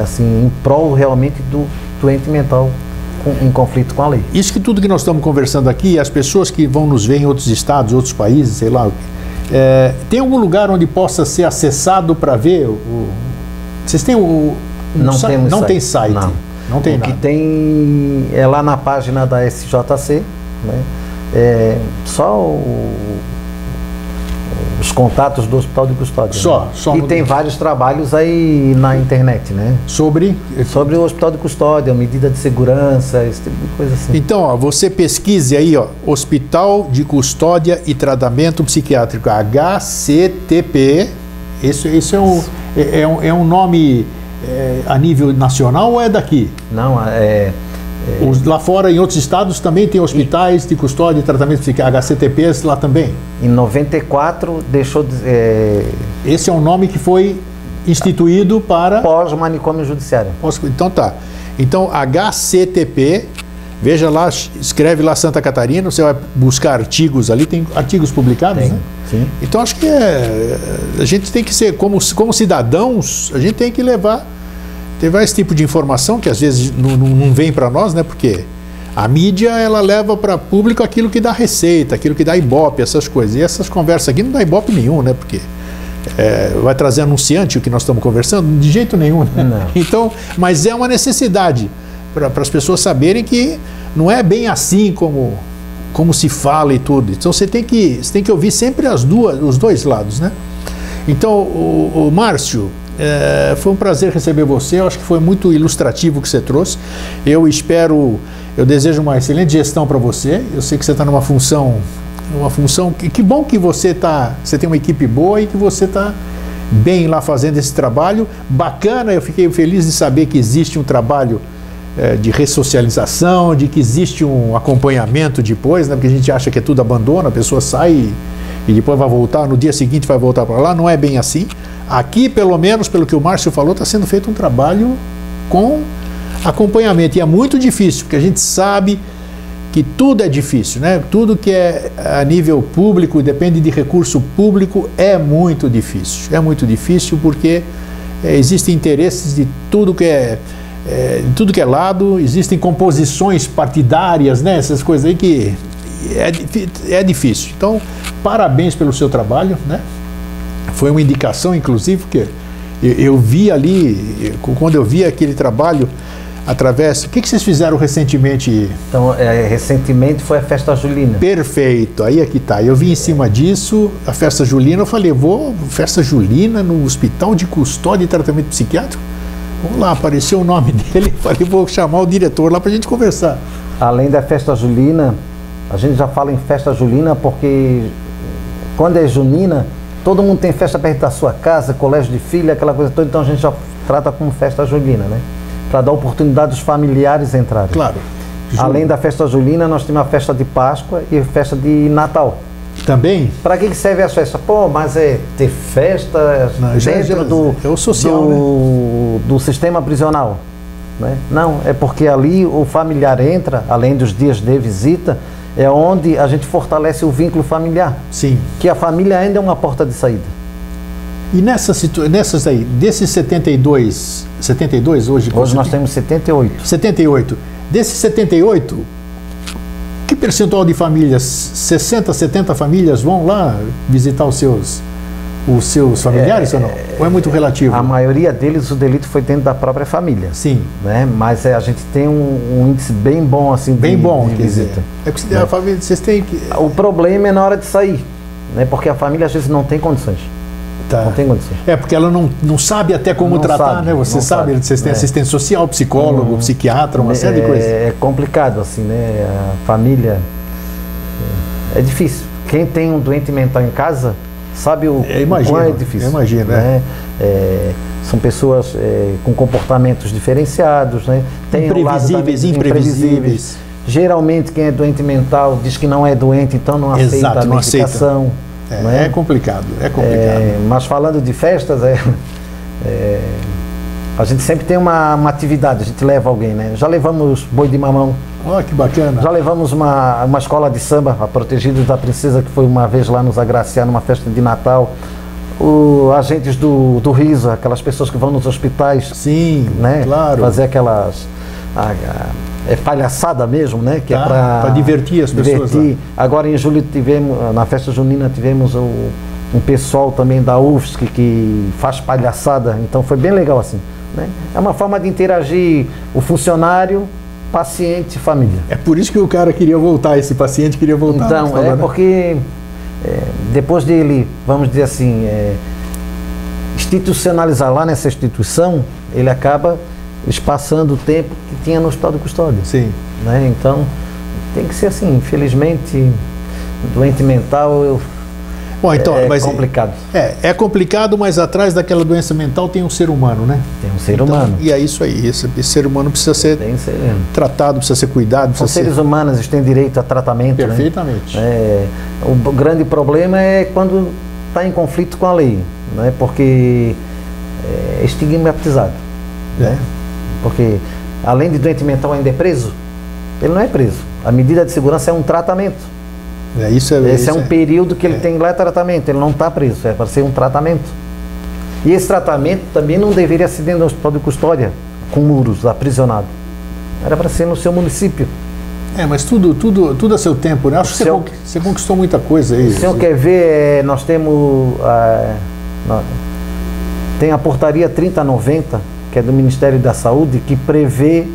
assim, em prol realmente do doente mental em conflito com a lei. Isso que tudo que nós estamos conversando aqui, as pessoas que vão nos ver em outros estados, outros países, sei lá, tem algum lugar onde possa ser acessado para ver? Vocês têm não tem site? Não tem nada. O que tem é lá na página da SJC, né? Só os contatos do Hospital de Custódia. Só. E tem vários trabalhos aí na internet, né? Sobre o Hospital de Custódia, medida de segurança, esse tipo de coisa assim. Então, ó, você pesquise aí, ó, Hospital de Custódia e Tratamento Psiquiátrico, HCTP. Esse é um nome a nível nacional ou é daqui? Não, Lá fora, em outros estados, também tem hospitais de custódia e tratamento psiquiátrico, HCTPs lá também? Em 94 deixou de... Esse é um nome que foi instituído para... Pós-manicômio judiciário. Então tá. Então, HCTP, veja lá, escreve lá Santa Catarina, você vai buscar artigos ali, tem artigos publicados, né? Sim. Então, acho que a gente tem que ser, como cidadãos, a gente tem que levar esse tipo de informação que às vezes não vem para nós, né? Porque a mídia, ela leva para público aquilo que dá receita, aquilo que dá ibope, essas coisas. E essas conversas aqui não dá ibope nenhum, né? Porque vai trazer anunciante o que nós estamos conversando? De jeito nenhum, né? Não. Então, mas é uma necessidade para as pessoas saberem que não é bem assim como se fala e tudo. Então você tem que ouvir sempre os dois lados, né? Então, o Márcio, foi um prazer receber você. Eu acho que foi muito ilustrativo o que você trouxe. Eu desejo uma excelente gestão para você. Eu sei que você está numa função que bom que você tem uma equipe boa e que você está bem lá fazendo esse trabalho bacana. Eu fiquei feliz de saber que existe um trabalho de ressocialização, de que existe um acompanhamento depois, né? Porque a gente acha que é tudo abandono, a pessoa sai e depois vai voltar, no dia seguinte vai voltar para lá. Não é bem assim. Aqui, pelo menos, pelo que o Márcio falou, está sendo feito um trabalho com acompanhamento. E é muito difícil, porque a gente sabe que tudo é difícil, né? Tudo que é a nível público, depende de recurso público, é muito difícil. É muito difícil porque existem interesses de tudo que é lado, existem composições partidárias, né? Essas coisas aí que é difícil. Então, parabéns pelo seu trabalho, né? Foi uma indicação, inclusive, porque eu vi ali, quando eu vi aquele trabalho através... O que vocês fizeram recentemente? Então, recentemente foi a Festa Julina. Perfeito, aí é que tá. Eu vi em cima disso, a Festa Julina, eu falei, Festa Julina no Hospital de Custódia e Tratamento Psiquiátrico? Vamos lá, apareceu o nome dele, falei, vou chamar o diretor lá pra gente conversar. Além da Festa Julina, a gente já fala em Festa Julina porque quando é junina, todo mundo tem festa perto da sua casa, colégio de filha, aquela coisa toda, então a gente já trata como Festa Julina, né? Para dar oportunidade dos familiares entrarem. Claro. Além da Festa Julina, nós temos a festa de Páscoa e a festa de Natal. Também? Para que serve as festas? Mas ter festa dentro do social, do sistema prisional. Né? Não, é porque ali o familiar entra, além dos dias de visita, é onde a gente fortalece o vínculo familiar. Sim. Que a família ainda é uma porta de saída. E nessas aí, desses 72 hoje... Hoje nós temos 78. 78. Desses 78, que percentual de famílias, 60, 70 famílias vão lá visitar os seus familiares ou não? Ou é muito relativo? A maioria deles, o delito foi dentro da própria família. Sim. Né? Mas a gente tem um índice bem bom assim de visita. Dizer. É porque a família, vocês têm que... O problema é na hora de sair, né? Porque a família às vezes não tem condições. Tá. Não tem condições. É porque ela não sabe até como tratar, né? Você sabe, vocês têm assistente social, psicólogo, psiquiatra, uma série de coisas. É complicado, assim, né? A família é difícil. Quem tem um doente mental em casa sabe o quão é difícil. Eu imagino, né? São pessoas com comportamentos diferenciados, né? Tem imprevisíveis. Geralmente quem é doente mental diz que não é doente, então não aceita a medicação. É complicado, mas falando de festas, a gente sempre tem uma atividade, a gente leva alguém, né? Já levamos boi de mamão. Olha que bacana. Já levamos uma escola de samba, a Protegidos da Princesa, que foi uma vez lá nos agraciar numa festa de Natal. Agentes do riso, aquelas pessoas que vão nos hospitais. Sim, né? Claro. Fazer aquelas... palhaçada mesmo, né? Que é para divertir as pessoas. Agora em julho na festa junina tivemos um pessoal também da UFSC que faz palhaçada, então foi bem legal assim, né? É uma forma de interagir o funcionário paciente e família. É por isso que o cara queria voltar, esse paciente queria voltar. Então, porque depois dele, vamos dizer assim, institucionalizar lá nessa instituição, ele acaba espaçando o tempo que tinha no hospital de custódia. Sim. Né? Então, tem que ser assim. Infelizmente, doente mental Bom, então, mas complicado. É complicado, mas atrás daquela doença mental tem um ser humano, né? Tem um ser humano. E é isso aí. Esse ser humano precisa ser tratado, precisa ser cuidado. São seres humanos, eles têm direito a tratamento. Perfeitamente. Né? O grande problema é quando está em conflito com a lei, né? Porque é estigmatizado. Né? Porque, além de doente mental ainda é preso, ele não é preso. A medida de segurança é um tratamento. Esse é um período que ele tem lá tratamento, ele não está preso, é para ser um tratamento. E esse tratamento também não deveria ser dentro do hospital de custódia, com muros, aprisionado. Era para ser no seu município. Mas tudo a seu tempo, né? Acho que você conquistou muita coisa aí. O senhor quer ver, nós temos... tem a portaria 3090, que é do Ministério da Saúde, que prevê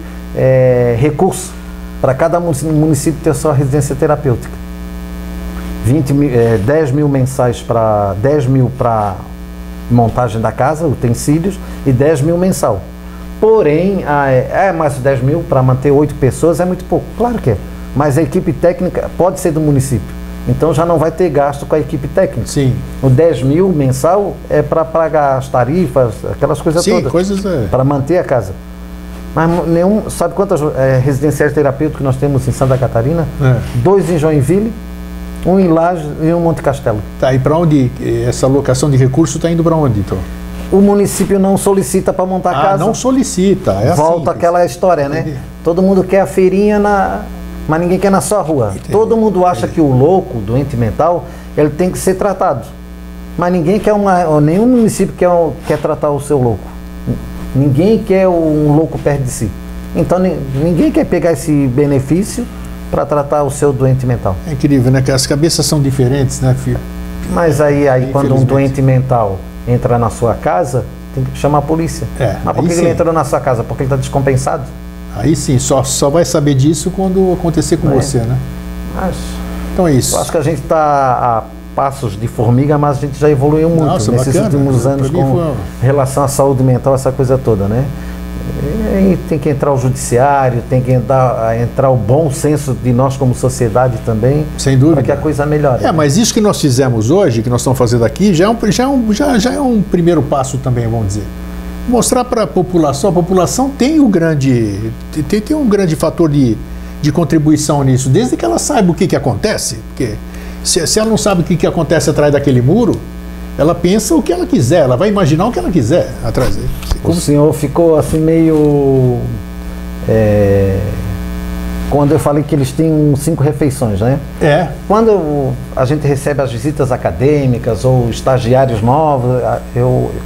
recurso para cada município ter sua residência terapêutica. 10 mil mensais para 10 mil para montagem da casa, utensílios, e 10 mil mensal. Porém, mais 10 mil para manter 8 pessoas é muito pouco. Claro que é. Mas a equipe técnica pode ser do município. Então já não vai ter gasto com a equipe técnica. Sim. O 10 mil mensal é para pagar as tarifas, aquelas coisas todas. Sim, coisas... Para manter a casa. Mas sabe quantas residenciais terapêuticas nós temos em Santa Catarina? 2 em Joinville, 1 em Lages e 1 em Monte Castelo. Tá, e para onde essa alocação de recursos está indo para onde, então? O município não solicita para montar casa. Não solicita, Volta assim, aquela história, né? Entendi. Todo mundo quer a feirinha, mas ninguém quer na sua rua. Entendi. Todo mundo acha que o louco, doente mental, ele tem que ser tratado. Mas ninguém quer nenhum município quer tratar o seu louco. Ninguém quer um louco perto de si. Então ninguém quer pegar esse benefício para tratar o seu doente mental. É incrível, né? Que as cabeças são diferentes, né, filho? Mas aí quando um doente mental entra na sua casa, tem que chamar a polícia. Mas por que ele entrou na sua casa? Porque ele está descompensado? Aí sim, só vai saber disso quando acontecer com você, né? Mas, então é isso. Eu acho que a gente está a passos de formiga, mas a gente já evoluiu muito. Nossa, nesses bacana, últimos anos com relação à saúde mental, essa coisa toda, né? E aí tem que entrar o judiciário, tem que entrar o bom senso de nós como sociedade também. Sem dúvida. Para que a coisa melhore. Mas isso que nós fizemos hoje, que nós estamos fazendo aqui, já é um primeiro passo também, vamos dizer. Mostrar para a população tem um grande fator de contribuição nisso, desde que ela saiba o que acontece. Porque se ela não sabe o que acontece atrás daquele muro, ela pensa o que ela quiser, ela vai imaginar o que ela quiser atrás dele. O senhor ficou assim meio... quando eu falei que eles têm 5 refeições, né? Quando a gente recebe as visitas acadêmicas ou estagiários novos,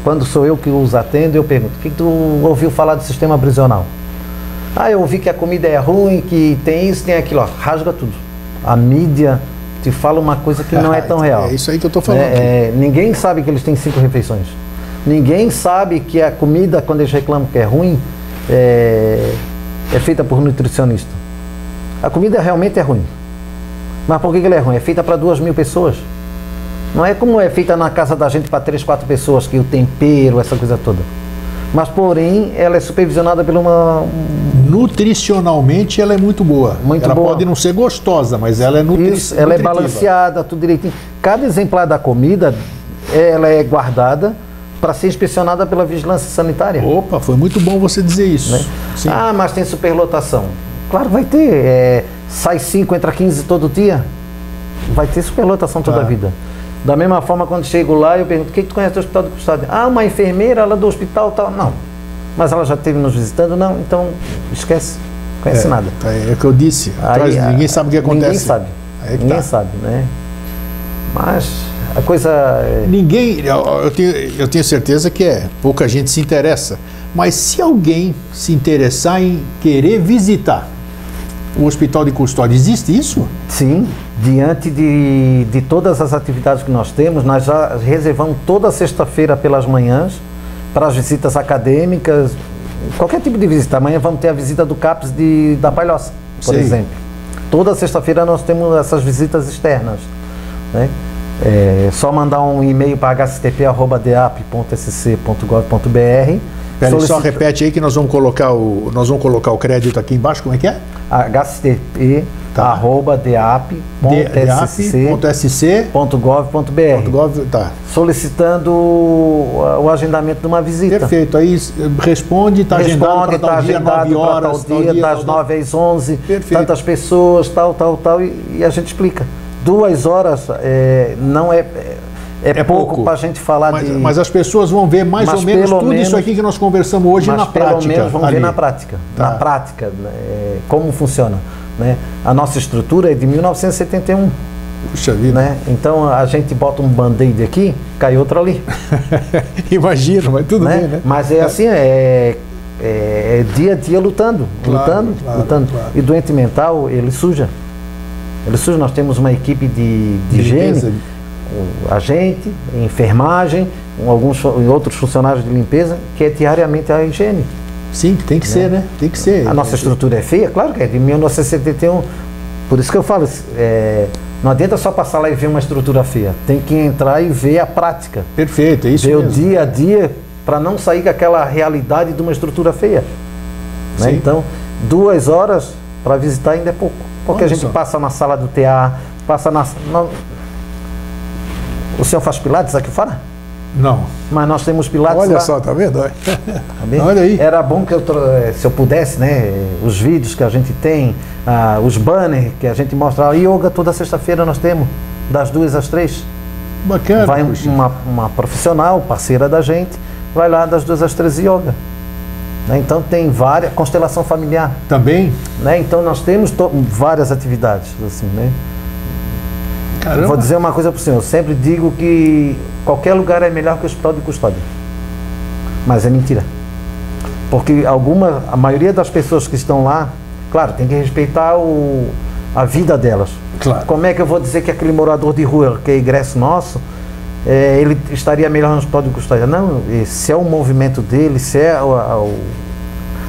quando sou eu que os atendo, eu pergunto: o que tu ouviu falar do sistema prisional? Eu ouvi que a comida é ruim, que tem isso, tem aquilo. Rasga tudo. A mídia te fala uma coisa que não é tão real. É isso aí que eu estou falando. Ninguém sabe que eles têm 5 refeições. Ninguém sabe que a comida, quando eles reclamam que é ruim, é feita por nutricionista. A comida realmente é ruim. Mas por que ela é ruim? É feita para 2.000 pessoas. Não é como é feita na casa da gente para 3, 4 pessoas, que o tempero, essa coisa toda. Mas, porém, ela é supervisionada por uma... Nutricionalmente, ela é muito boa. Ela pode não ser gostosa, mas ela é nutritiva. Ela é balanceada, tudo direitinho. Cada exemplar da comida, ela é guardada para ser inspecionada pela vigilância sanitária. Opa, foi muito bom você dizer isso. Né? Sim. Mas tem superlotação. Claro, vai ter. Sai 5, entra 15 todo dia. Vai ter superlotação toda a vida. Da mesma forma, quando chego lá, eu pergunto: o que tu conhece do hospital de custódia? Uma enfermeira lá do hospital tal. Não. Mas ela já esteve nos visitando? Não. Então, esquece. Não conhece nada. É o que eu disse. Ninguém sabe o que acontece. Ninguém sabe. Ninguém sabe, né? Mas a coisa... Ninguém... Eu tenho certeza que pouca gente se interessa. Mas se alguém se interessar em querer visitar o hospital de custódia, existe isso? Sim. Diante de todas as atividades que nós temos, nós já reservamos toda sexta-feira pelas manhãs para as visitas acadêmicas, Qualquer tipo de visita. Amanhã vamos ter a visita do CAPS da Palhoça, por Sim. exemplo. Toda sexta-feira nós temos essas visitas externas, né? É só mandar um e-mail para hctp@deap.sc.gov.br. Peraí, só repete aí que nós vamos colocar o crédito aqui embaixo, como é que é? hctp@deap.sc.gov.br. Tá. Solicitando o agendamento de uma visita. Perfeito, aí responde, está agendado para tal dia, 9 horas, tal dia, das 9 às 11, Perfeito. tantas pessoas, tal, e a gente explica. 2 horas não é pouco para a gente falar mas as pessoas vão ver mais ou menos tudo isso aqui que nós conversamos hoje na prática. Pelo menos vão ver na prática. Tá. Na prática, como funciona. Né? A nossa estrutura é de 1971. Puxa vida. Né? Então a gente bota um band-aid aqui, cai outro ali. Imagina, mas tudo bem, né? Mas é assim, dia a dia lutando. Claro. E doente mental, ele suja. Nós temos uma equipe de higiene, a gente, enfermagem, outros funcionários de limpeza, que é diariamente a higiene. Sim, tem que ser, né? Tem que ser. A nossa estrutura é feia? Claro que é, de 1971. Por isso que eu falo, não adianta só passar lá e ver uma estrutura feia. Tem que entrar e ver a prática. Perfeito, é isso ver mesmo. O dia a dia, para não sair com aquela realidade de uma estrutura feia. Né? Então, 2 horas para visitar ainda é pouco. Porque a gente passa na sala do TA, passa O senhor faz pilates aqui fora? Não. Mas nós temos pilates Olha lá. só, tá vendo? Tá Olha aí. Era bom que se eu pudesse, né, os vídeos que a gente tem, os banners que a gente mostra, a yoga toda sexta-feira nós temos, das 2 às 3. Bacana. Vai uma profissional, parceira da gente, vai lá das 2 às 3 yoga. Né? Então tem várias, constelação familiar. Também? Né? Então nós temos várias atividades, assim, né? Caramba. Vou dizer uma coisa para o senhor, eu sempre digo que qualquer lugar é melhor que o hospital de custódia. Mas é mentira. Porque a maioria das pessoas que estão lá, claro, tem que respeitar a vida delas. Claro. Como é que eu vou dizer que aquele morador de rua, que é ingresso nosso, ele estaria melhor no hospital de custódia? Não, se é o movimento dele, se é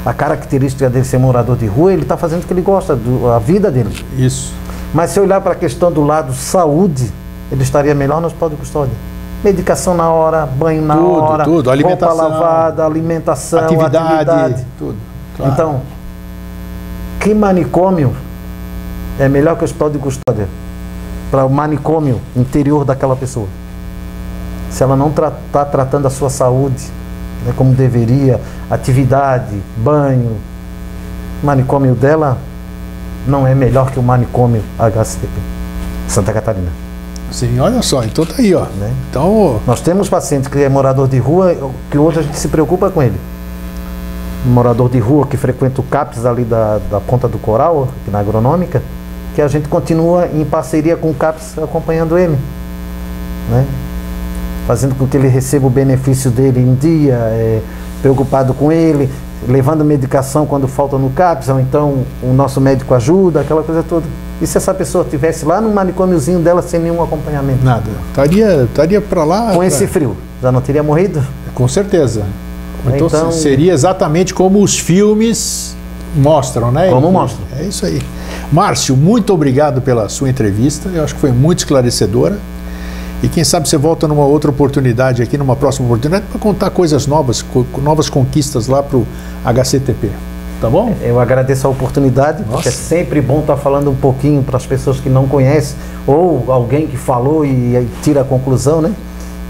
a característica dele ser morador de rua, ele está fazendo o que ele gosta, a vida dele. Isso. Mas se olhar para a questão do lado saúde, ele estaria melhor no hospital de custódia. Medicação na hora, banho na hora, tudo. Alimentação, roupa lavada, alimentação, atividade. Tudo. Claro. Então, que manicômio é melhor que o hospital de custódia para o manicômio interior daquela pessoa? Se ela não está tratando a sua saúde, né, como deveria, atividade, banho, o manicômio dela não é melhor que o manicômio HCTP Santa Catarina. Sim, olha só, então tá aí, ó. Né? Então, nós temos paciente que é morador de rua, que hoje a gente se preocupa com ele. Um morador de rua que frequenta o CAPS ali da Ponta do Coral, aqui na Agronômica, que a gente continua em parceria com o CAPS acompanhando ele. Né? Fazendo com que ele receba o benefício dele em dia, preocupado com ele, levando medicação quando falta no CAPS, ou então o nosso médico ajuda, aquela coisa toda. E se essa pessoa estivesse lá no manicômiozinho dela sem nenhum acompanhamento? Nada. Estaria para lá... Com esse frio, já não teria morrido? Com certeza. Então seria exatamente como os filmes mostram, né? Como mostram. É isso aí. Márcio, muito obrigado pela sua entrevista. Eu acho que foi muito esclarecedora. E quem sabe você volta numa outra oportunidade aqui, numa próxima oportunidade, para contar coisas novas, novas conquistas lá para o HCTP. Tá bom? Eu agradeço a oportunidade, porque é sempre bom estar falando um pouquinho para as pessoas que não conhecem, ou alguém que falou e tira a conclusão, né?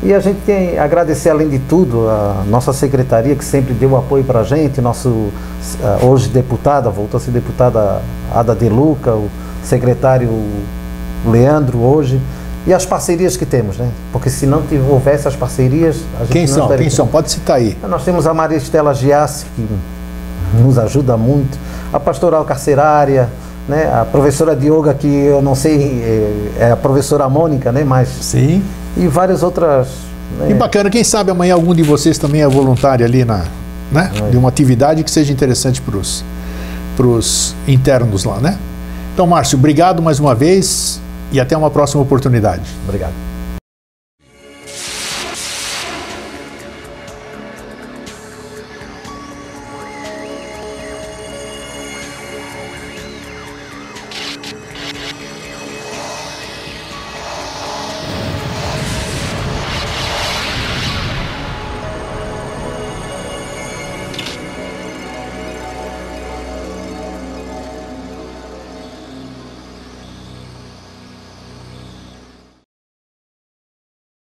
E a gente tem a agradecer, além de tudo, a nossa secretaria, que sempre deu apoio para a gente, nosso hoje deputada, voltou a ser deputada Ada De Luca, o secretário Leandro hoje, e as parcerias que temos, né? Porque se não houvesse as parcerias... A gente Quem são? Pode citar aí. Nós temos a Maria Estela Giassi, que nos ajuda muito, a pastoral carcerária, né? A professora de yoga, que eu não sei, é a professora Mônica, né? Mas, sim. E várias outras... Né? E bacana, quem sabe amanhã algum de vocês também é voluntário ali de uma atividade que seja interessante para os internos lá, né? Então, Márcio, obrigado mais uma vez e até uma próxima oportunidade. Obrigado.